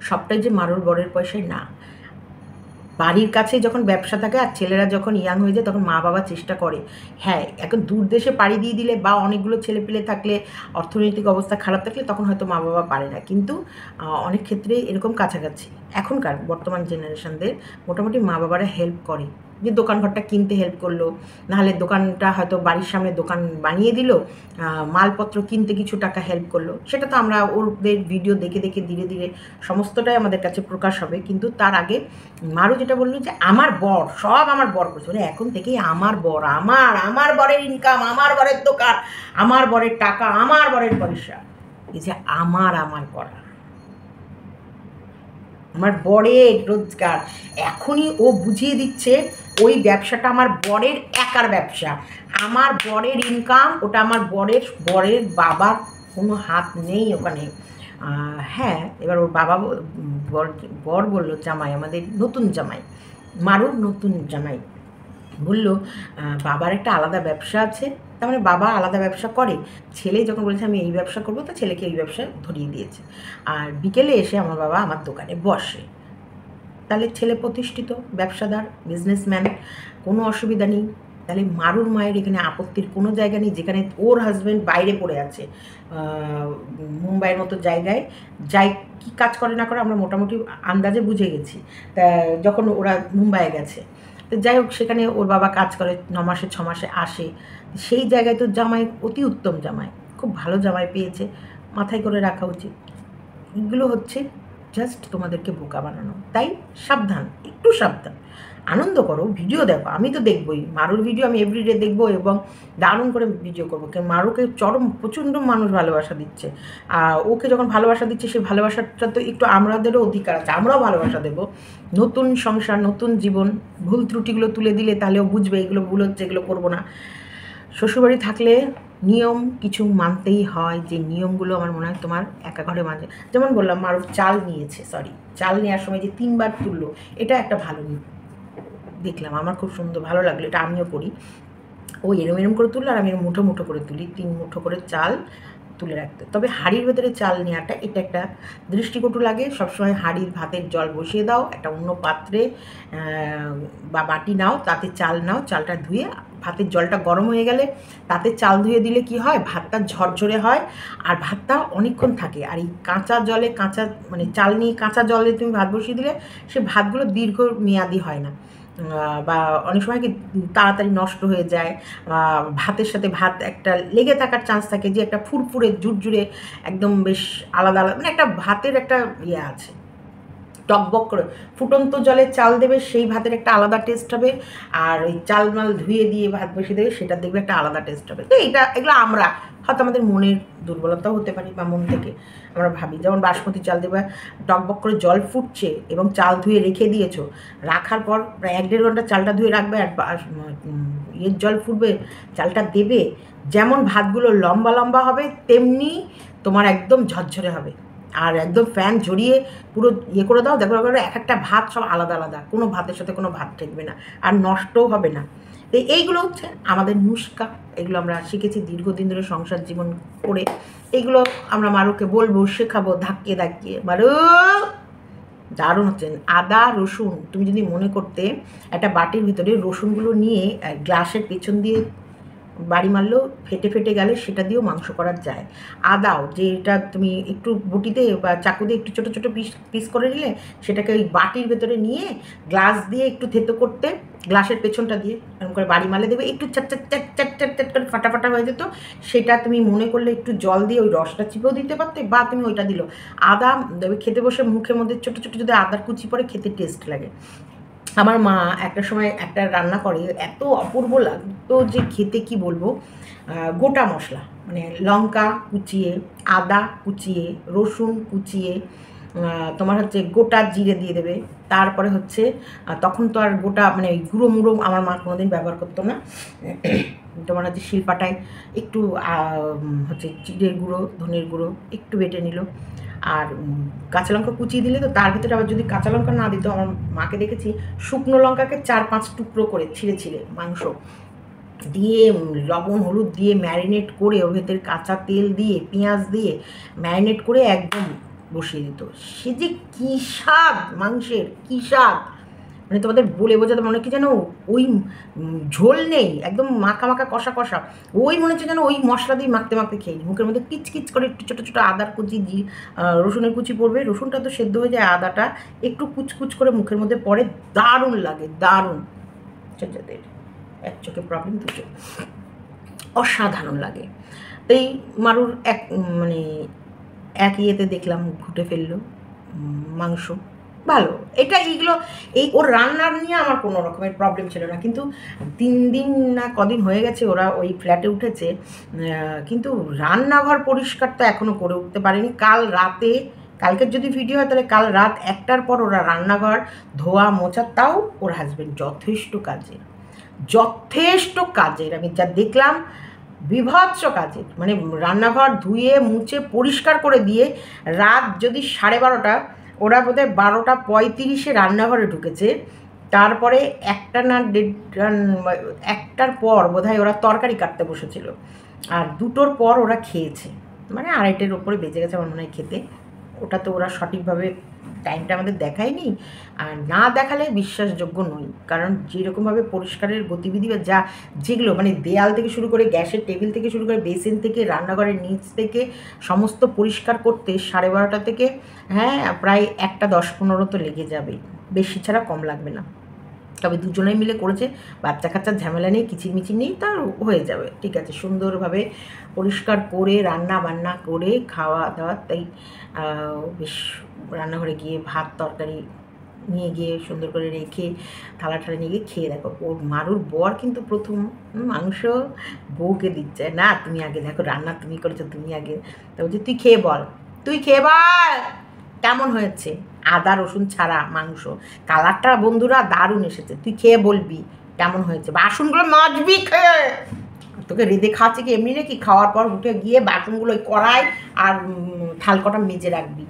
সবটাই যে মারুর বরের পয়সায় না। বাড়ির কাছে যখন ব্যবসা থাকে আর ছেলেরা যখন ইয়াং হয়ে যায়, তখন মা বাবা চেষ্টা করে, হ্যাঁ এখন দূর দেশে পাড়ি দিয়ে দিলে বা অনেকগুলো ছেলে পেলে থাকলে, অর্থনৈতিক অবস্থা খারাপ থাকলে, তখন হয়তো মা বাবা পারে না, কিন্তু অনেক ক্ষেত্রে এরকম কাছাকাছি এখনকার বর্তমান জেনারেশনদের মোটামুটি মা বাবারা হেল্প করে, যে দোকানঘরটা কিনতে হেল্প করলো, নাহলে দোকানটা হয়তো বাড়ির সামনে দোকান বানিয়ে দিল, মালপত্র কিনতে কিছু টাকা হেল্প করলো। সেটা তো আমরা ওদের ভিডিও দেখে দেখে ধীরে ধীরে সমস্তটাই আমাদের কাছে প্রকাশ হবে। কিন্তু তার আগে মারু যেটা বললো যে আমার বর, সব আমার বর করছে, মানে এখন থেকেই আমার বর, আমার বরের ইনকাম, আমার বরের দোকান, আমার বরের টাকা, আমার বরের পয়সা, এই যে আমার করা, আমার বরের রোজগার, এখনই ও বুঝিয়ে দিচ্ছে ওই ব্যবসাটা আমার বরের একার ব্যবসা, আমার বরের ইনকাম, ওটা আমার বরের বাবার কোনো হাত নেই ওখানে। হ্যাঁ, এবার ওর বাবা বর বললো, জামাই, আমাদের নতুন জামাই মারুর নতুন জামাই বলল বাবার একটা আলাদা ব্যবসা আছে, তার মানে বাবা আলাদা ব্যবসা করে। ছেলে যখন বলেছে আমি এই ব্যবসা করবো, তো ছেলেকে এই ব্যবসা ধরিয়ে দিয়েছে। আর বিকেলে এসে আমার বাবা আমার দোকানে বসে। তাহলে ছেলে প্রতিষ্ঠিত ব্যবসাদার, বিজনেসম্যান, কোনো অসুবিধা নেই। তাহলে মারুর মায়ের এখানে আপত্তির কোনো জায়গা নেই। যেখানে ওর হাজব্যান্ড বাইরে পড়ে আছে মুম্বাইয়ের মতো জায়গায়, যাই কী কাজ করে না করে আমরা মোটামুটি আন্দাজে বুঝে গেছি তা যখন ওরা মুম্বাইয়ে গেছে। তো যাই হোক, সেখানে ওর বাবা কাজ করে, 9 মাসে 6 মাসে আসে। সেই জায়গায় তো জামাই অতি উত্তম জামাই, খুব ভালো জামাই পেয়েছে, মাথায় করে রাখা উচিত। এগুলো হচ্ছে জাস্ট তোমাদেরকে বোকা বানানো। তাই সাবধান, একটু সাবধান। আনন্দ করো, ভিডিও দেখো, আমি তো দেখবই মারুর ভিডিও, আমি এভরিডে দেখবো এবং দারুণ করে ভিডিও করবো। কারণ মারুকে চরম প্রচণ্ড মানুষ ভালোবাসা দিচ্ছে। ওকে যখন ভালোবাসা দিচ্ছে, সেই ভালোবাসাটা তো একটু আমাদেরও অধিকার আছে, আমরাও ভালোবাসা দেবো। নতুন সংসার, নতুন জীবন, ভুল ত্রুটিগুলো তুলে দিলে তাহলেও বুঝবে এগুলো ভুল হচ্ছে, এগুলো করবো না। শ্বশুরবাড়ি থাকলে নিয়ম কিছু মানতেই হয়, যে নিয়মগুলো আমার মনে হয় তোমার একা ঘরে মাঝে। যেমন বললাম মারুফ চাল নিয়েছে, চাল নেওয়ার সময় যে 3 বার তুললো, এটা একটা ভালো দেখলাম, আমার খুব সুন্দর ভালো লাগলো, এটা আমিও করি। ও এরম করে তুললো আর আমি মুঠো মুঠো করে তুলি, 3 মুঠো করে চাল তুলে রাখতে। তবে হাঁড়ির ভেতরে চাল নেওয়াটা এটা একটা দৃষ্টিকটু লাগে। সবসময় হাঁড়ির ভাতের জল বসিয়ে দাও, একটা অন্য পাত্রে বা বাটি নাও, তাতে চাল নাও, চালটা ধুয়ে ভাতের জলটা গরম হয়ে গেলে তাতে চাল ধুয়ে দিলে কি হয়, ভাতটা ঝরঝরে হয় আর ভাতটা অনেকক্ষণ থাকে। আর এই কাঁচা জলে, মানে চাল নিয়ে কাঁচা জলে তুমি ভাত বসিয়ে দিলে সে ভাতগুলো দীর্ঘ মেয়াদি হয় না, বা অনেক সময় কি তাড়াতাড়ি নষ্ট হয়ে যায়। ভাতের সাথে ভাত একটা লেগে থাকার চান্স থাকে, যে একটা ফুরফুরে ঝুরঝুরে একদম বেশ আলাদা আলাদা, মানে একটা ভাতের একটা ইয়ে আছে, টকবক করে ফুটন্ত জলে চাল দেবে, সেই ভাতের একটা আলাদা টেস্ট হবে। আর ওই চাল মাল ধুয়ে দিয়ে ভাত বসিয়ে দেবে, সেটা দেখবে একটা আলাদা টেস্ট হবে। তো এগুলো আমরা হয়তো আমাদের মনের দুর্বলতাও হতে পারে, বা মন থেকে আমরা ভাবি। যেমন বাসমতি চাল দেবে, টকবক করে জল ফুটছে এবং চাল ধুয়ে রেখে দিয়েছো, রাখার পর প্রায় 1-1.5 ঘন্টা চালটা ধুয়ে রাখবে, আর ইয়ের জল ফুটবে, চালটা দেবে, যেমন ভাতগুলো লম্বা লম্বা হবে তেমনি তোমার একদম ঝরঝরে হবে। আর একদম ফ্যান ঝরিয়ে পুরো ইয়ে করে দাও, দেখো এক একটা ভাত সব আলাদা আলাদা, কোনো ভাতের সাথে কোনো ভাত ঠেকবে না, আর নষ্টও হবে না। তো এইগুলো হচ্ছে আমাদের নুস্কা, এগুলো আমরা শিখেছি দীর্ঘদিন ধরে সংসার জীবন করে। এইগুলো আমরা মারুকে বলবো, শেখাবো, ধাক্কিয়ে মারু দারুণ হচ্ছে। আদা রসুন তুমি যদি মনে করতে একটা বাটির ভিতরে রসুনগুলো নিয়ে গ্লাসের পেছন দিয়ে বাড়ি মারলেও ফেটে গেলে সেটা দিয়েও মাংস করা যায়। আদাও যেটা তুমি একটু বটিতে বা চাকু দিয়ে একটু ছোটো ছোটো পিস করে নিলে, সেটাকে ওই বাটির ভেতরে নিয়ে গ্লাস দিয়ে একটু থেতো করতে, গ্লাসের পেছনটা দিয়ে এরকম করে বাড়ি মারলে দেবে একটু চাট চাট চাট চাট চাট চাট করে ফাটা হয়ে যেত। সেটা তুমি মনে করলে একটু জল দিয়ে ওই রসটা চিপেও দিতে পারতে, বা তুমি ওইটা দিলো। আদা দেবে খেতে বসে, মুখের মধ্যে ছোটো ছোটো যদি আদার কুচি পড়ে, খেতে টেস্ট লাগে। আমার মা একটা সময় একটা রান্না করে, এত অপূর্ব লাগতো যে খেতে, কি বলবো। গোটা মশলা মানে লঙ্কা কুচিয়ে, আদা কুচিয়ে, রসুন কুচিয়ে, তোমার হচ্ছে গোটা জিরে দিয়ে দেবে। তারপরে হচ্ছে তখন তো আর গোটা মানে গুঁড়ো মুড়ো আমার মা কোনোদিন ব্যবহার করতো না। তোমার হচ্ছে শিলপাটায় একটু হচ্ছে জিরের গুঁড়ো, ধনের গুঁড়ো একটু বেটে নিল, আর কাঁচা লঙ্কা কুচিয়ে দিলে, তো তার ভিতরে আবার যদি কাঁচা লঙ্কা না দিত, আমার মাকে দেখেছি শুকনো লঙ্কাকে 4-5 টুকরো করে ছিঁড়ে মাংস দিয়ে লবণ হলুদ দিয়ে ম্যারিনেট করে, ওর ভেতরে কাঁচা তেল দিয়ে পেঁয়াজ দিয়ে ম্যারিনেট করে একদম বসিয়ে দিত। সে যে কী স্বাদ মাংসের, কী স্বাদ, মানে তোমাদের বলে বোঝাতে মনে কি যেন ওই ঝোল নেই, একদম মাখা মাখা কষা কষা, ওই মনে হচ্ছে যেন ওই মশলা দিয়ে মাখতে খেয়ে মুখের মধ্যে কিচকিচ করে একটু ছোটো ছোটো আদার কুচি রসুনের কুচি পড়বে, রসুনটা তো সেদ্ধ হয়ে যায়, আদাটা একটু কুচকুচ করে মুখের মধ্যে পড়ে, দারুণ লাগে, দারুণ। যাদের এক চোখে প্রবলেম, দু চোখ, অসাধারণ লাগে। এই মারুর মানে এক ইয়েতে দেখলাম ঘুটে ফেললো মাংস, ভালো। এইগুলো ওর রান্নার নিয়ে আমার কোনো রকমের প্রবলেম ছিল না। কিন্তু 3 দিন না কদিন হয়ে গেছে ওরা ওই ফ্ল্যাটে উঠেছে, কিন্তু রান্নাঘর পরিষ্কার তো এখনও করে উঠতে পারেনি। কালকের যদি ভিডিও হয় তাহলে কাল রাত 1টার পর ওরা রান্নাঘর ধোয়া মোছা, তাও ওর হাজব্যান্ড যথেষ্ট কাজের আমি যা দেখলাম, বিভৎস কাজের, মানে রান্নাঘর ধুয়ে মুছে পরিষ্কার করে দিয়ে রাত যদি 12:30, ওরা বোধহয় 12:35 রান্নাঘরে ঢুকেছে, তারপরে একটা না একটার পর বোধহয় ওরা তরকারি কাটতে বসেছিল, আর দুটোর পর ওরা খেয়েছে, মানে আড়াইটের ওপরে বেজে গেছে আমার মনে হয় খেতে। ওটা তো ওরা সঠিকভাবে টাইমটা আমাদের দেখায়নি, আর না দেখালে বিশ্বাসযোগ্য নই, কারণ যেরকমভাবে পরিষ্কারের গতিবিধি বা যেগুলো মানে দেয়াল থেকে শুরু করে গ্যাসের টেবিল থেকে শুরু করে বেসিন থেকে রান্নাঘরের নিচ থেকে সমস্ত পরিষ্কার করতে 12:30 থেকে হ্যাঁ প্রায় 1:10-15 তো লেগে যাবে, বেশি ছাড়া কম লাগবে না। তবে দুজনেই মিলে করেছে, বাচ্চা কাচ্চার ঝামেলা নেই, কিচিরমিচির নেই, তার হয়ে যাবে, ঠিক আছে। সুন্দরভাবে পরিষ্কার করে রান্না বান্না করে খাওয়া দাওয়া, তাই বেশ রান্নাঘরে গিয়ে ভাত তরকারি নিয়ে গিয়ে সুন্দর করে রেখে থালা ঠালা নিয়ে গিয়ে খেয়ে দেখো। ওর মারুর বর কিন্তু প্রথম মাংস বউকে দিচ্ছে, না তুমি আগে দেখো, রান্না তুমি করেছো তুমি আগে। তা বলছি তুই খেয়ে বল, তুই খেয়ে বল কেমন হয়েছে, আদা রসুন ছাড়া মাংস, কালারটা বন্ধুরা দারুণ এসেছে, তুই খেয়ে বলবি কেমন হয়েছে। বাসনগুলো মাজবি খেয়ে, তোকে রেঁধে খাওয়াচ্ছে কি এমনি নাকি, খাওয়ার পর উঠে গিয়ে বাসনগুলো ওই কড়াই আর থাল কটা মেজে রাখবি।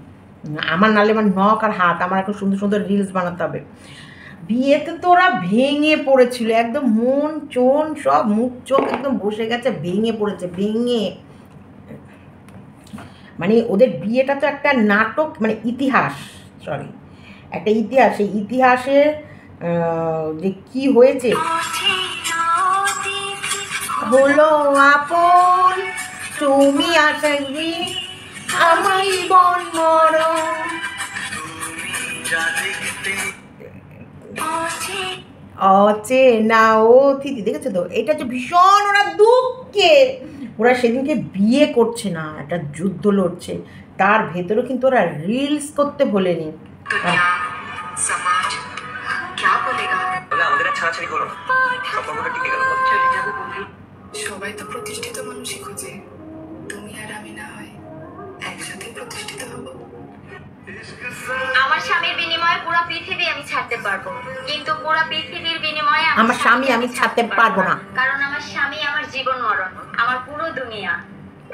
আমার নাহলে আমার নখ আর হাত, আমার এখন সুন্দর সুন্দর রিলস বানাতে হবে। বিয়েতে তো ওরা ভেঙে পড়েছিল একদম, মন চোন সব মুখ চোখ একদম বসে গেছে, ভেঙে পড়েছে ভেঙে। মানে ওদের বিয়েটা তো একটা নাটক, মানে ইতিহাস, সরি একটা ইতিহাস, এই ইতিহাসের যে কি হয়েছে হলো আপন তুমি আসবি আমার জীবন মরণ, অচেনা অতিথি, দেখেছো তো, এটা যে ভীষণ ওরা দুঃখে, ওরা সেদিনকে বিয়ে করছে না, একটা যুদ্ধ লড়ছে, তার ভেতরেও কিন্তু ওরা রিলস করতে ভোলেনি।
সবাই তো প্রতিষ্ঠিত মানুষই খোঁজে, তুমি আর আমি না হয় একসাথে প্রতিষ্ঠিত হব।
আমার স্বামীর বিনিময়ে পুরো পৃথিবী আমি ছাড়তে পারবো, কিন্তু পুরো পৃথিবীর বিনিময়ে
আমার স্বামী আমি ছাড়তে পারবো না,
কারণ আমার স্বামী আমার জীবন মরণ, আমার পুরো দুনিয়া।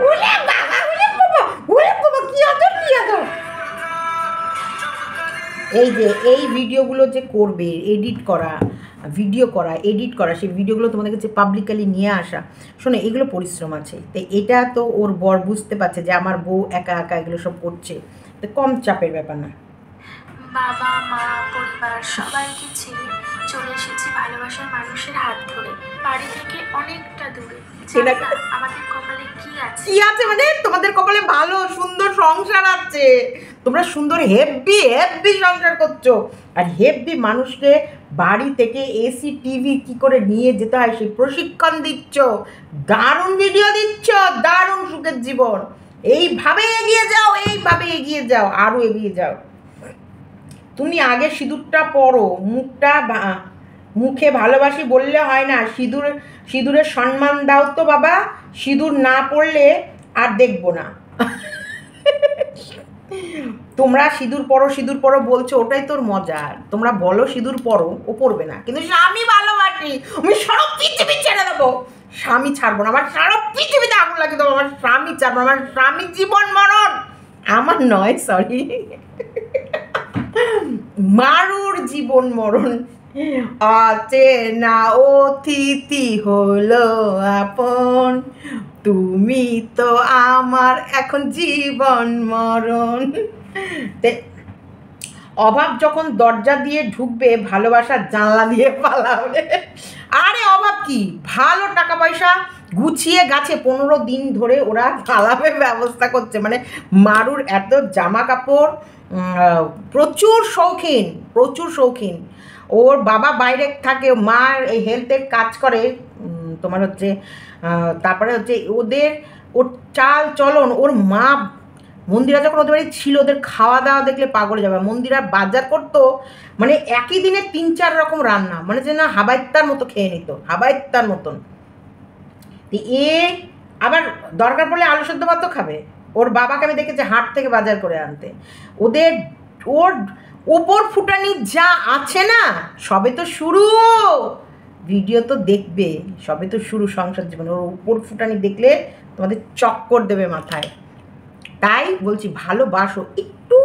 ওরে বাবা, ওরে বাবা, ওরে বাবা, কি আদর কি আদর। এই যে এই ভিডিওগুলো যে করবে, এডিট করা ভিডিও করা এডিট করা, সেই ভিডিওগুলো তোমাদের কাছে পাবলিকালি নিয়ে আসা, শোনো এগুলো পরিশ্রম আছে। তো এটা তো ওর বর বুঝতে পারছে যে আমার বউ একা একা এগুলো সব করছে, তো কম চাপের ব্যাপার না।
বাবা মা পরিবার সবাইকে ছেড়ে চলে এসেছি ভালোবাসার মানুষের হাত ধরে, বাড়ি থেকে অনেকটা দূরে। জানি না আমাদের কপালে কি আছে,
কি আছে মানে তোমাদের কপালে ভালো সুন্দর সংসার আছে, তোমরা সুন্দর হেভি হেভি সংসার করছো, আর হেভি মানুষকে বাড়ি থেকে এসি টিভি কি করে নিয়ে যেতে হয় সেই প্রশিক্ষণ দিচ্ছ, দারুণ ভিডিও দিচ্ছ, দারুণ সুখের জীবন। এইভাবে এগিয়ে যাও, এইভাবে এগিয়ে যাও, আরও এগিয়ে যাও। তুমি আগে সিঁদুরটা পরো, মুখে ভালোবাসি বললে হয় না, সিঁদুরের সম্মান দাও তো বাবা, সিঁদুর না পরলে আর দেখবো না। তোমরা সিঁদুর পরো বলছো, ওটাই তোর মজা, তোমরা বলো সিঁদুর পরো, ও পরবে না, কিন্তু স্বামী ভালোবাসি আমি সারা পৃথিবী ছেড়ে দেবো, স্বামী ছাড়বো না, আমার সারা পৃথিবীতে আগুন লাগিয়ে দেবো, আমার স্বামী ছাড়বো, আমার স্বামী জীবন মরণ, আমার নয় সরি, মারুর জীবন মরণ। অচেনা অতিথি হলো আপন, তুমি তো আমার এখন জীবন মরণ। অভাব যখন দরজা দিয়ে ঢুকবে, ভালোবাসার জানলা দিয়ে পালাবে। আরে অভাব কি, ভালো টাকা পয়সা গুছিয়ে গাছে 15 দিন ধরে ওরা পালাবে ব্যবস্থা করছে, মানে মারুর এত জামা কাপড়, প্রচুর শৌখিন। ওর বাবা বাইরে থাকে, মা এই হেলথের কাজ করে, তোমার হচ্ছে তারপরে হচ্ছে ওর চাল চলন, ওর মা মন্দিরা যখন ওদের বাড়ি ছিল, ওদের খাওয়া দাওয়া দেখলে পাগল যাবে। মন্দিরা বাজার করতো, মানে একই দিনে 3-4 রকম রান্না, মানে যেন হাবাইত্তার মতো খেয়ে নিত, হাবাইত্তার মতন। এ আবার দরকার পড়লে আলু সেদ্ধ ভাতও খাবে। ওর বাবাকে আমি দেখেছি হাট থেকে বাজার করে আনতে। ওর ওপর ফুটানি যা আছে না, সবে তো শুরু, ভিডিও তো দেখবে, সবে তো শুরু সংসার জীবন, ওর উপর ফুটানি দেখলে তোমাদের চক্কর দেবে মাথায়। তাই বলছি ভালোবাসো, একটু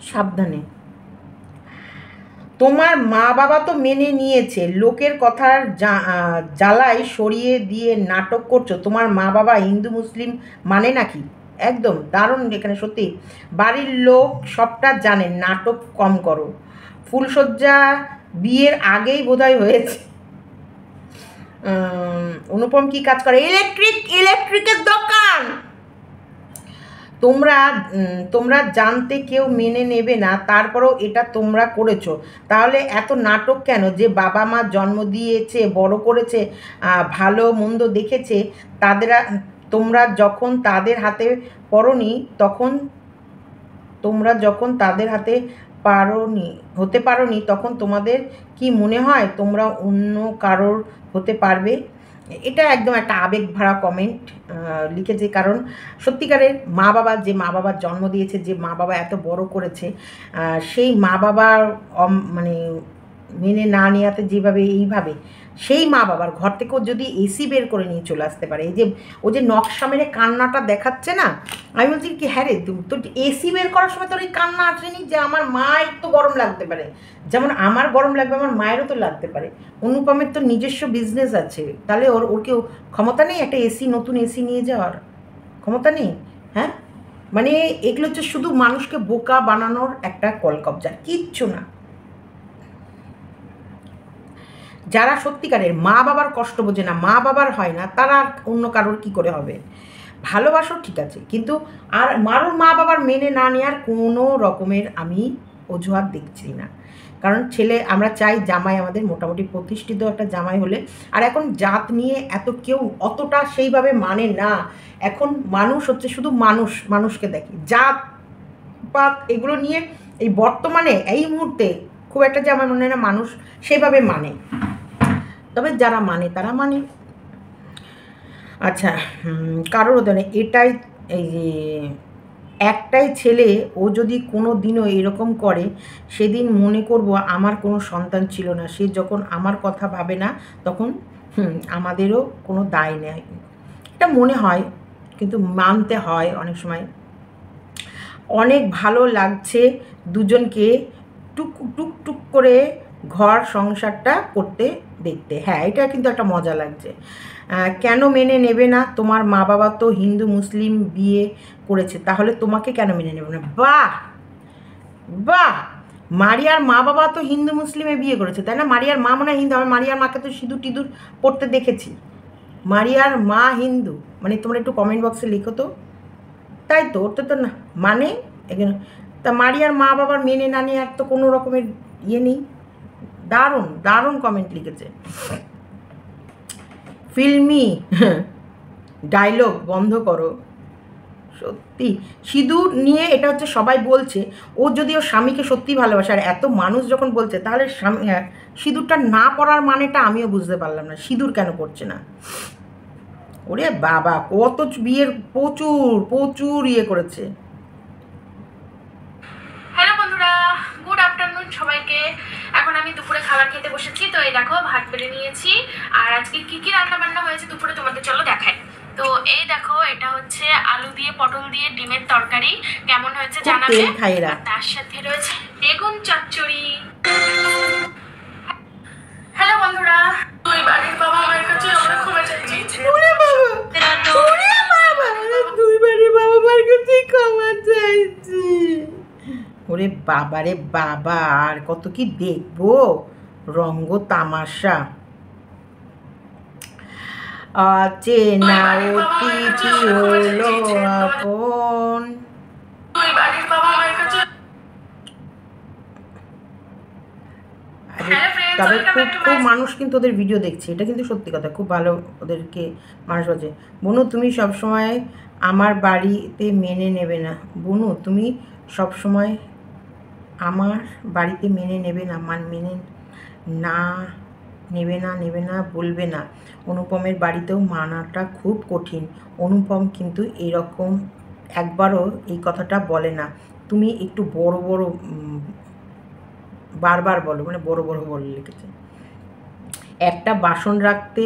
সাবধানে। তোমার মা বাবা তো মেনে নিয়েছে, লোকের কথার জ্বালায় সরিয়ে দিয়ে নাটক করছো। তোমার মা বাবা হিন্দু মুসলিম মানে নাকি? একদম দারুণ এখানে সত্যি। বাড়ির লোক সবটা জানে, নাটক কম করো। ফুলসজ্জা বিয়ের আগেই বোধহয় হয়েছে। অনুপম কি কাজ করে? ইলেকট্রিকের দোকান। তোমরা জানতে কেউ মেনে নেবে না, তারপরেও এটা তোমরা করেছো। তাহলে এত নাটক কেন? যে বাবা মা জন্ম দিয়েছে, বড় করেছে, ভালো মন্দ দেখেছে, তোমরা যখন তাদের হাতে হতে পারোনি তখন তোমাদের কি মনে হয় তোমরা অন্য কারোর হতে পারবে? এটা একদম একটা আবেগ ভরা কমেন্ট লিখেছে। কারণ সত্যিকারের মা বাবার জন্ম দিয়েছে, যে মা বাবা এত বড় করেছে, সেই মা বাবার মানে মেনে না নেওয়াতে যেভাবে এইভাবে সেই মা বাবার ঘর থেকেও যদি এসি বের করে নিয়ে চলে আসতে পারে। এই যে ও যে নকশা মেরে কান্নাটা দেখাচ্ছে না, আমি বলছি কি হ্যাঁ রে, তো এসি বের করার সময় তোর এই কান্না আসেনি যে আমার মায়ের তো গরম লাগতে পারে, যেমন আমার গরম লাগবে আমার মায়েরও তো লাগতে পারে। অনুপমের তো নিজস্ব বিজনেস আছে, তাহলে ওর কেউ ক্ষমতা নেই একটা নতুন এসি নিয়ে যাওয়ার? ক্ষমতা নেই? হ্যাঁ, মানে এগুলো হচ্ছে শুধু মানুষকে বোকা বানানোর একটা কলকবজা, কিচ্ছু না। যারা সত্যিকারের মা বাবার কষ্ট বোঝে না, মা বাবার হয় না, তারা অন্য কারোর কি করে হবে? ভালোবাসো ঠিক আছে, কিন্তু আর মা বাবার মেনে না নেওয়ার কোনো রকমের আমি অজুহাত দেখছি না। কারণ আমরা চাই জামাই আমাদের মোটামুটি প্রতিষ্ঠিত একটা জামাই হলে। আর এখন জাত নিয়ে কেউ অতটা সেইভাবে মানে না। এখন মানুষ হচ্ছে শুধু মানুষকে দেখে, জাত পাত এগুলো নিয়ে এই বর্তমানে এই মুহূর্তে খুব একটা যে আমার মনে হয় না মানুষ সেভাবে মানে। তবে যারা মানে তারা মানে। আচ্ছা, কারোর হতে নেই এটাই, এই যে একটাই ছেলে, ও যদি কোনো দিনও এরকম করে সেদিন মনে করব আমার কোনো সন্তান ছিল না। সে যখন আমার কথা ভাবে না তখন আমাদেরও কোনো দায় নেই, এটা মনে হয়, কিন্তু মানতে হয় অনেক সময়। অনেক ভালো লাগছে দুজনকে টুক টুক টুক করে ঘর সংসারটা করতে দেখতে। হ্যাঁ, এটা কিন্তু একটা মজা লাগছে। কেন মেনে নেবে না? তোমার মা বাবা তো হিন্দু মুসলিম বিয়ে করেছে, তাহলে তোমাকে কেন মেনে নেবে না? বাহ বাহ, মারিয়ার মা বাবা তো হিন্দু মুসলিমে বিয়ে করেছে, তাই না? মারিয়ার মা মনে হয় হিন্দু। আমি মারিয়ার মাকে তো সিঁদুর টিঁদুর পড়তে দেখেছি। মারিয়ার মা হিন্দু মানে তোমরা একটু কমেন্ট বক্সে লিখো তো। তাই তো, ওর তো না মানে এখানে তা মারিয়ার মা বাবার মেনে না নিয়ে আর তো কোনো রকমের ইয়ে নেই। দারুণ দারুণ কমেন্ট লিখেছে। ফিল্মি ডায়লগ বন্ধ করো। সত্যি সিঁদুর নিয়ে এটা হচ্ছে সবাই বলছে, ও যদি ওর স্বামীকে সত্যি ভালোবাসে আর এত মানুষ যখন বলছে, তাহলে সিঁদুরটা না পরার মানেটা আমিও বুঝতে পারলাম না, সিঁদুর কেন পড়ছে না? ওরে বাবা, কত বিয়ের প্রচুর ইয়ে করেছে।
হ্যালো বন্ধুরা, গুড আফটারনুন সবাইকে। এখন আমি দুপুরে খাবার খেতে বসেছি। তো এই দেখো ভাত বেড়ে নিয়েছি, আর আজকে কি কি রান্না বান্না হয়েছে দুপুরে তোমাদের চলো দেখাই। তো এই দেখো, এটা হচ্ছে আলু দিয়ে পটল দিয়ে ডিমের তরকারি, কেমন হয়েছে জানাবে। তার সাথে রয়েছে বেগুন চচ্চড়ি। হ্যালো বন্ধুরা, দুই বাড়ির বাবা মায়ের কাছে আমরা ক্ষমা চাইছি।
দুই বাড়ির বাবা মায়ের কাছে ক্ষমা চাইছি। ওরে বাবা রে বাবা, আর কত কি দেখবো রঙ্গ তামাশা। চেনা অতিথি হলো আপন। তবে খুব মানুষ কিন্তু ওদের ভিডিও দেখছে, এটা কিন্তু সত্যি কথা, খুব ভালো ওদেরকে মানুষ বলছে। বনু তুমি সবসময় আমার বাড়িতে মেনে নেবে না। বনু তুমি সবসময় আমার বাড়িতে মেনে নেবে না, মেনে না নেবে না বলবে না। অনুপমের বাড়িতেও মানাটা খুব কঠিন। অনুপম কিন্তু এরকম একবারও এই কথাটা বলে না। তুমি একটু বড় বারবার বলো, মানে বড় বলে লিখেছে। একটা বাসন রাখতে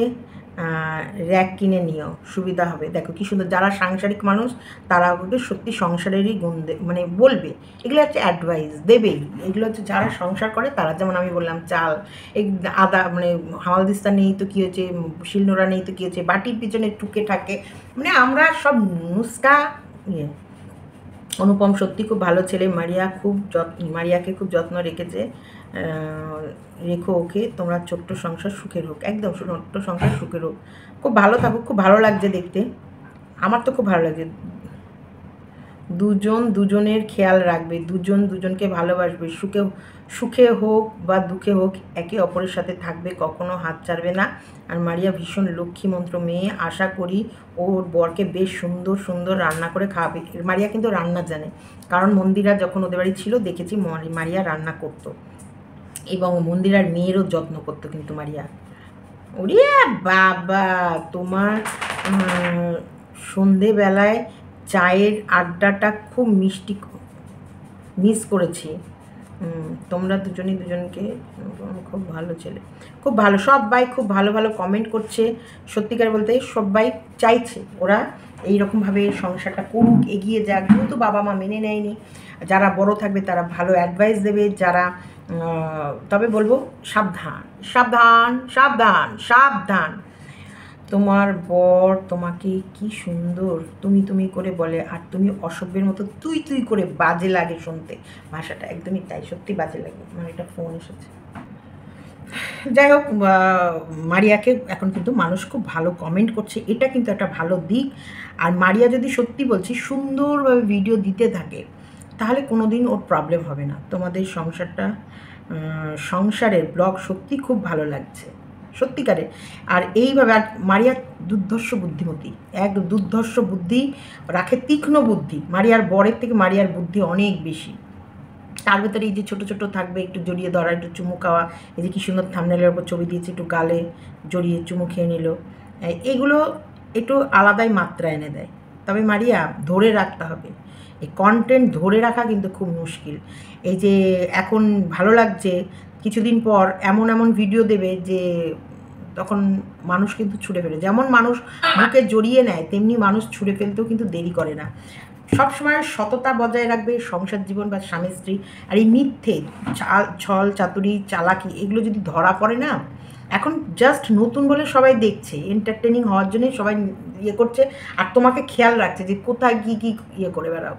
র্যাক কিনে নিও, সুবিধা হবে। দেখো কি সুন্দর, যারা সাংসারিক মানুষ তারা কিন্তু সত্যি সংসারেরই গুণ মানে বলবে, এগুলো হচ্ছে অ্যাডভাইস দেবেই। এগুলো হচ্ছে যারা সংসার করে তারা, যেমন আমি বললাম চাল, এই আদা মানে হামালদিস্তা নেই তো কী হয়েছে, শিলনোড়া নেই তো কী হয়েছে, বাটির পিছনে টুকে থাকে, মানে আমরা সব নুস্কা ইয়ে। অনুপম সত্যি খুব ভালো ছেলে, মারিয়াকে খুব যত্ন রেখেছে। রেখো ওকে, তোমরা ছোট্ট সংসার সুখের হোক, একদম ছোট্ট সংসার সুখের হোক, খুব ভালো থাকুক। খুব ভালো লাগছে দেখতে, আমার তো খুব ভালো লাগছে। দুজন দুজনের খেয়াল রাখবে, দুজন দুজনকে ভালোবাসবে, সুখে হোক বা দুঃখে হোক একে অপরের সাথে থাকবে, কখনো হাত ছাড়বে না। আর মারিয়া ভীষণ লক্ষ্মীমন্ত্র মেয়ে, আশা করি ওর বরকে বেশ সুন্দর সুন্দর রান্না করে খাওয়াবে। মারিয়া কিন্তু রান্না জানে, কারণ মন্দিরা যখন ওদের বাড়ি ছিল দেখেছি মারিয়া রান্না করতো, এবং মন্দিরার মেয়েরও যত্ন করতো কিন্তু মারিয়া। ওরে বাবা, তোমার সন্ধেবেলায় চায়ের আড্ডাটা খুব মিষ্টি মিস করেছি। তোমরা দুজনই দুজনকে, খুব ভালো ছেলে, খুব ভালো। সবাই খুব ভালো ভালো কমেন্ট করছে, সত্যিকার বলতে সবাই চাইছে ওরা এইরকমভাবে সংসারটা করুক, এগিয়ে যাক। যেহেতু বাবা মা মেনে নেয়নি, যারা বড় থাকবে তারা ভালো অ্যাডভাইস দেবে, যারা তবে বলবো সাবধান সাবধান সাবধান সাবধান। তোমার বর তোমাকে কি সুন্দর তুমি করে বলে, আর তুমি অসভ্যের মতো তুই করে, বাজে লাগে শুনতে ভাষাটা, একদমই তাই, সত্যি বাজে লাগে। আমার একটা ফোন এসেছে। যাই হোক, মারিয়াকে এখন কিন্তু মানুষ খুব ভালো কমেন্ট করছে, এটা কিন্তু একটা ভালো দিক। আর মারিয়া যদি সত্যি বলছি সুন্দরভাবে ভিডিও দিতে থাকে তাহলে কোনো দিন ওর প্রবলেম হবে না। তোমাদের সংসারের ব্লগ সত্যি খুব ভালো লাগছে, সত্যিকারে। আর এইভাবে, আর মারিয়া দুর্ধর্ষ বুদ্ধিমতী, এক দুর্ধর্ষ বুদ্ধি রাখে, তীক্ষ্ণ বুদ্ধি। মারিয়ার বরের থেকে মারিয়ার বুদ্ধি অনেক বেশি। তার ভেতরে এই যে ছোটো ছোটো থাকবে, একটু জড়িয়ে ধরা, একটু চুমু খাওয়া, এই যে কী সুন্দর থাম্বনেলের ওপর ছবি দিয়েছে, একটু গালে জড়িয়ে চুমু খেয়ে নিল, এগুলো একটু আলাদাই মাত্রা এনে দেয়। তবে মারিয়া ধরে রাখতে হবে, এই কন্টেন্ট ধরে রাখা কিন্তু খুব মুশকিল। এই যে এখন ভালো লাগছে, কিছুদিন পর এমন এমন ভিডিও দেবে যে তখন মানুষ কিন্তু ছুঁড়ে ফেলে। যেমন মানুষ বুকে জড়িয়ে নেয় তেমনি মানুষ ছুঁড়ে ফেলতেও কিন্তু দেরি করে না। সবসময় সততা বজায় রাখবে সংসার জীবন বা স্বামী স্ত্রী। আর এই মিথ্যে ছল চাতুরি চালাকি এগুলো যদি ধরা পড়ে না, এখন জাস্ট নতুন বলে সবাই দেখছে, এন্টারটেনিং হওয়ার জন্যই সবাই ইয়ে করছে, আর তোমাকে খেয়াল রাখছে যে কোথায় কী কী ইয়ে করে বেড়াও।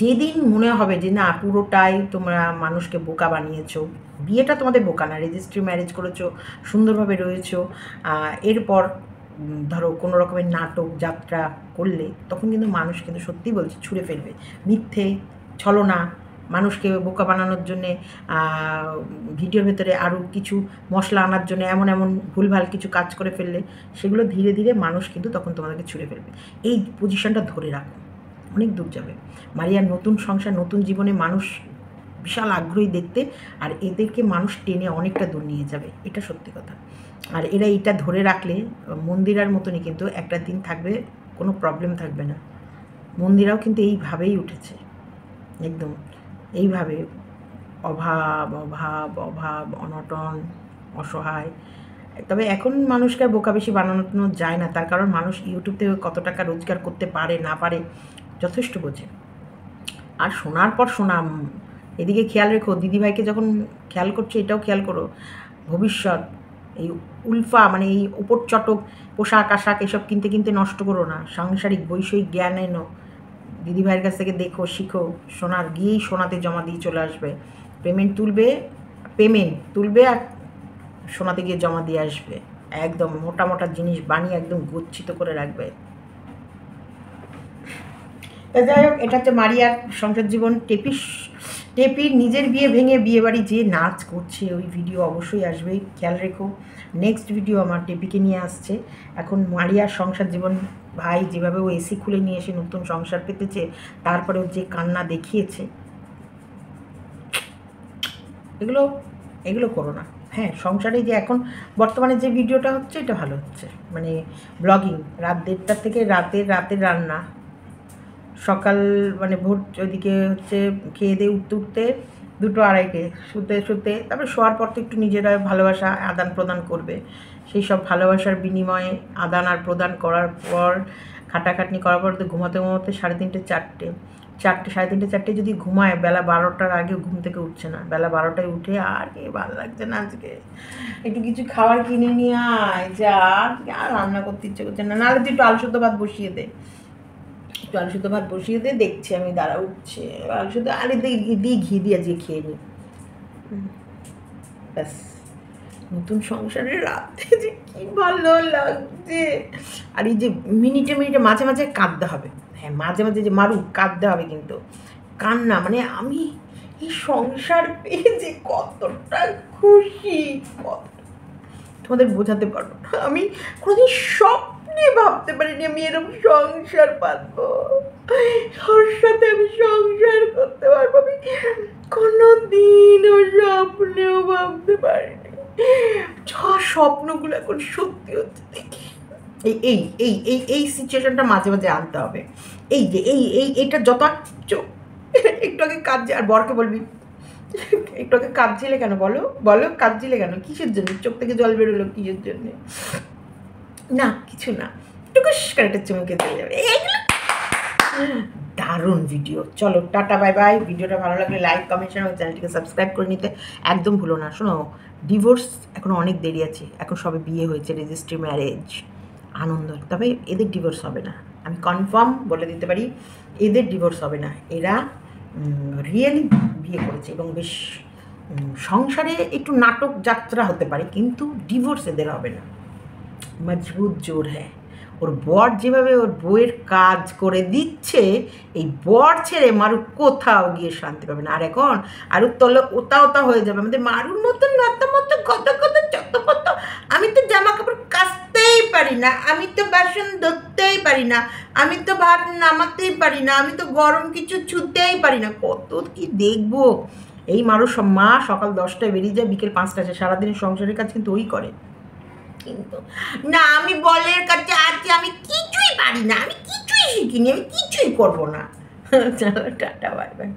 যেদিন মনে হবে যে না পুরোটাই তোমরা মানুষকে বোকা বানিয়েছো, বিয়েটা তোমাদের বোকা না, রেজিস্ট্রি ম্যারেজ করেছো, সুন্দরভাবে রয়েছো, এরপর ধরো কোনো রকমের নাটক যাত্রা করলে তখন কিন্তু মানুষ কিন্তু সত্যি বলছে ছুঁড়ে ফেলবে। মিথ্যে ছলনা, মানুষকে বোকা বানানোর জন্যে, ভিডিওর ভেতরে আরও কিছু মশলা আনার জন্য এমন এমন ভুলভাল কিছু কাজ করে ফেললে সেগুলো ধীরে ধীরে মানুষ কিন্তু তখন তোমাদেরকে ছুঁড়ে ফেলবে। এই পজিশনটা ধরে রাখো, অনেক দূর যাবে। মারিয়ার নতুন সংসার, নতুন জীবনে মানুষ বিশাল আগ্রহী দেখতে, আর এদেরকে মানুষ টেনে অনেকটা দূর নিয়ে যাবে, এটা সত্যি কথা। আর এরা এটা ধরে রাখলে মন্দিরার মতনই কিন্তু একটা দিন থাকবে, কোনো প্রবলেম থাকবে না। মন্দিরাও কিন্তু এইভাবেই উঠেছে, একদম এইভাবে, অভাব অভাব অভাব, অনটন, অসহায়। তবে এখন মানুষকে আর বোকা বেশি বানানো যায় না, তার কারণ মানুষ ইউটিউব থেকে কত টাকা রোজগার করতে পারে না পারে যথেষ্ট বোঝে। আর শোনার পর শোনা, এদিকে খেয়াল রেখো, দিদিভাইকে যখন খেয়াল করছো এটাও খেয়াল করো, ভবিষ্যৎ এই উলফা মানে এই উপর চটক পোশাক আশাক এসব কিনতে কিনতে নষ্ট করো না, সাংসারিক বৈষয়িক জ্ঞান এনো, দিদিভাইয়ের কাছ থেকে দেখো শিখো, সোনার গিয়েই সোনাতে জমা দিয়ে চলে আসবে। পেমেন্ট তুলবে আর সোনাতে গিয়ে জমা দিয়ে আসবে, একদম মোটা মোটা জিনিস বানিয়ে একদম গচ্ছিত করে রাখবে। যাই হোক, এটা হচ্ছে মারিয়ার সংসার জীবন। টেপির নিজের বিয়ে ভেঙে বিয়ে বাড়ি যে নাচ করছে ওই ভিডিও অবশ্যই আসবে, খেয়াল রেখো। নেক্সট ভিডিও আমার টেপিকে নিয়ে আসছে। এখন মারিয়ার সংসার জীবন, ভাই যেভাবে ও এসি খুলে নিয়ে এসে নতুন সংসার পেতেছে, তারপরেও যে কান্না দেখিয়েছে, এগুলো করো না। হ্যাঁ, সংসারে যে এখন বর্তমানে যে ভিডিওটা হচ্ছে এটা ভালো হচ্ছে, মানে ব্লগিং, রাত 1:30 থেকে রাতের রান্না, সকাল মানে ভোর ওইদিকে হচ্ছে খেয়ে দিয়ে উঠতে 2-2:30 শুতে তারপরে শোয়ার পর তো একটু নিজেরা ভালোবাসা আদান প্রদান করবে, সেই সব ভালোবাসার বিনিময়ে আদান আর প্রদান করার পর খাটাখাটনি করার পর তো ঘুমাতে ঘুমাতে 3:30 4টে যদি ঘুমায়, বেলা 12টার আগে ঘুম থেকে উঠছে না, বেলা 12টায় উঠে আর কি ভালো লাগছে না, আজকে একটু কিছু খাবার কিনে নিয়ে আয়, যা আর রান্না করতে ইচ্ছে করছে না, নাহলে তুই একটু আলু সেদ্ধ ভাত বসিয়ে দে, দেখছি আমি, দাঁড়া উঠছে আলু সেদ্ধ, আরে দিয়ে ঘি দিয়ে আজকে খেয়ে নিই, ব্যাস। নতুন সংসারের রাতে যে কি ভালো লাগছে। আর এই যে মিনিটে মাঝে মাঝে কাঁদতে হবে, হ্যাঁ মাঝে মাঝে যে মারু কাঁদতে হবে, কিন্তু কান্না মানে আমি এই সংসার পেয়ে যে কতটা খুশি, তোমাদের বোঝাতে পারবো না। আমি কোনোদিন স্বপ্নে ভাবতে পারিনি আমি এরকম সংসার পাবো, ওর সাথে আমি সংসার করতে পারবো, আমি কোনোদিন ওর স্বপ্নেও ভাবতে পারিনি। স্বপ্নগুলো এখন সত্যি হচ্ছে দেখি। এই সিচুয়েশনটা মাঝে মাঝে আনতে হবে। এই যে এইটা যত একটু আগে কাঁদছে, আর বরকে বলবি একটু আগে কাঁদছিলে কেন, বলো কাঁদছিলে কেন, কিসের জন্য, চোখ থেকে জল বেরোলো কিসের জন্য? না কিছু না, একটু একটা চমকে চলে যাবে। দারুণ ভিডিও। চলো টাটা, বাই বাই। ভিডিওটা ভালো লাগলে লাইক, কমেন্ট, শেয়ার এবং চ্যানেলটিকে সাবস্ক্রাইব করে নিতে একদম ভুলো না। শোনো, ডিভোর্স এখনো অনেক দেরি আছে, এখন সবে বিয়ে হয়েছে, রেজিস্ট্রি ম্যারেজ, আনন্দ, তবে এদের ডিভোর্স হবে না, আমি কনফার্ম বলে দিতে পারি, এদের ডিভোর্স হবে না। এরা রিয়েলি বিয়ে করেছে এবং বেশ সংসারে একটু নাটক যাত্রা হতে পারে, কিন্তু ডিভোর্স এদের হবে না। মজবুত জোর হ্যাঁ। ওর বর যেভাবে ওর বউয়ের কাজ করে দিচ্ছে, এই বর ছেড়ে মারু কোথাও গিয়ে শান্তি পাবে না। আর এখন আরুর তলে ওতা হয়ে যাবে, আমাদের মারুর মতন কত চত্বপত্ত। আমি তো জামা কাপড় কাচতেই পারি না, আমি তো বাসন ধরতেই পারি না, আমি তো ভাত নামাতেই পারি না, আমি তো গরম কিছু ছুতেই পারি না, কত কি দেখবো। এই মারুর মা সকাল 10টায় বেরিয়ে যায়, বিকেল 5টায়, সারাদিনের সংসারের কাজ কিন্তু ওই করে। কিন্তু না, আমি বলের কাছে আছি, আমি কিছুই পারি না, আমি কিছুই শিখিনি, আমি কিছুই করবো না। চলো টাটা, বাই বাই।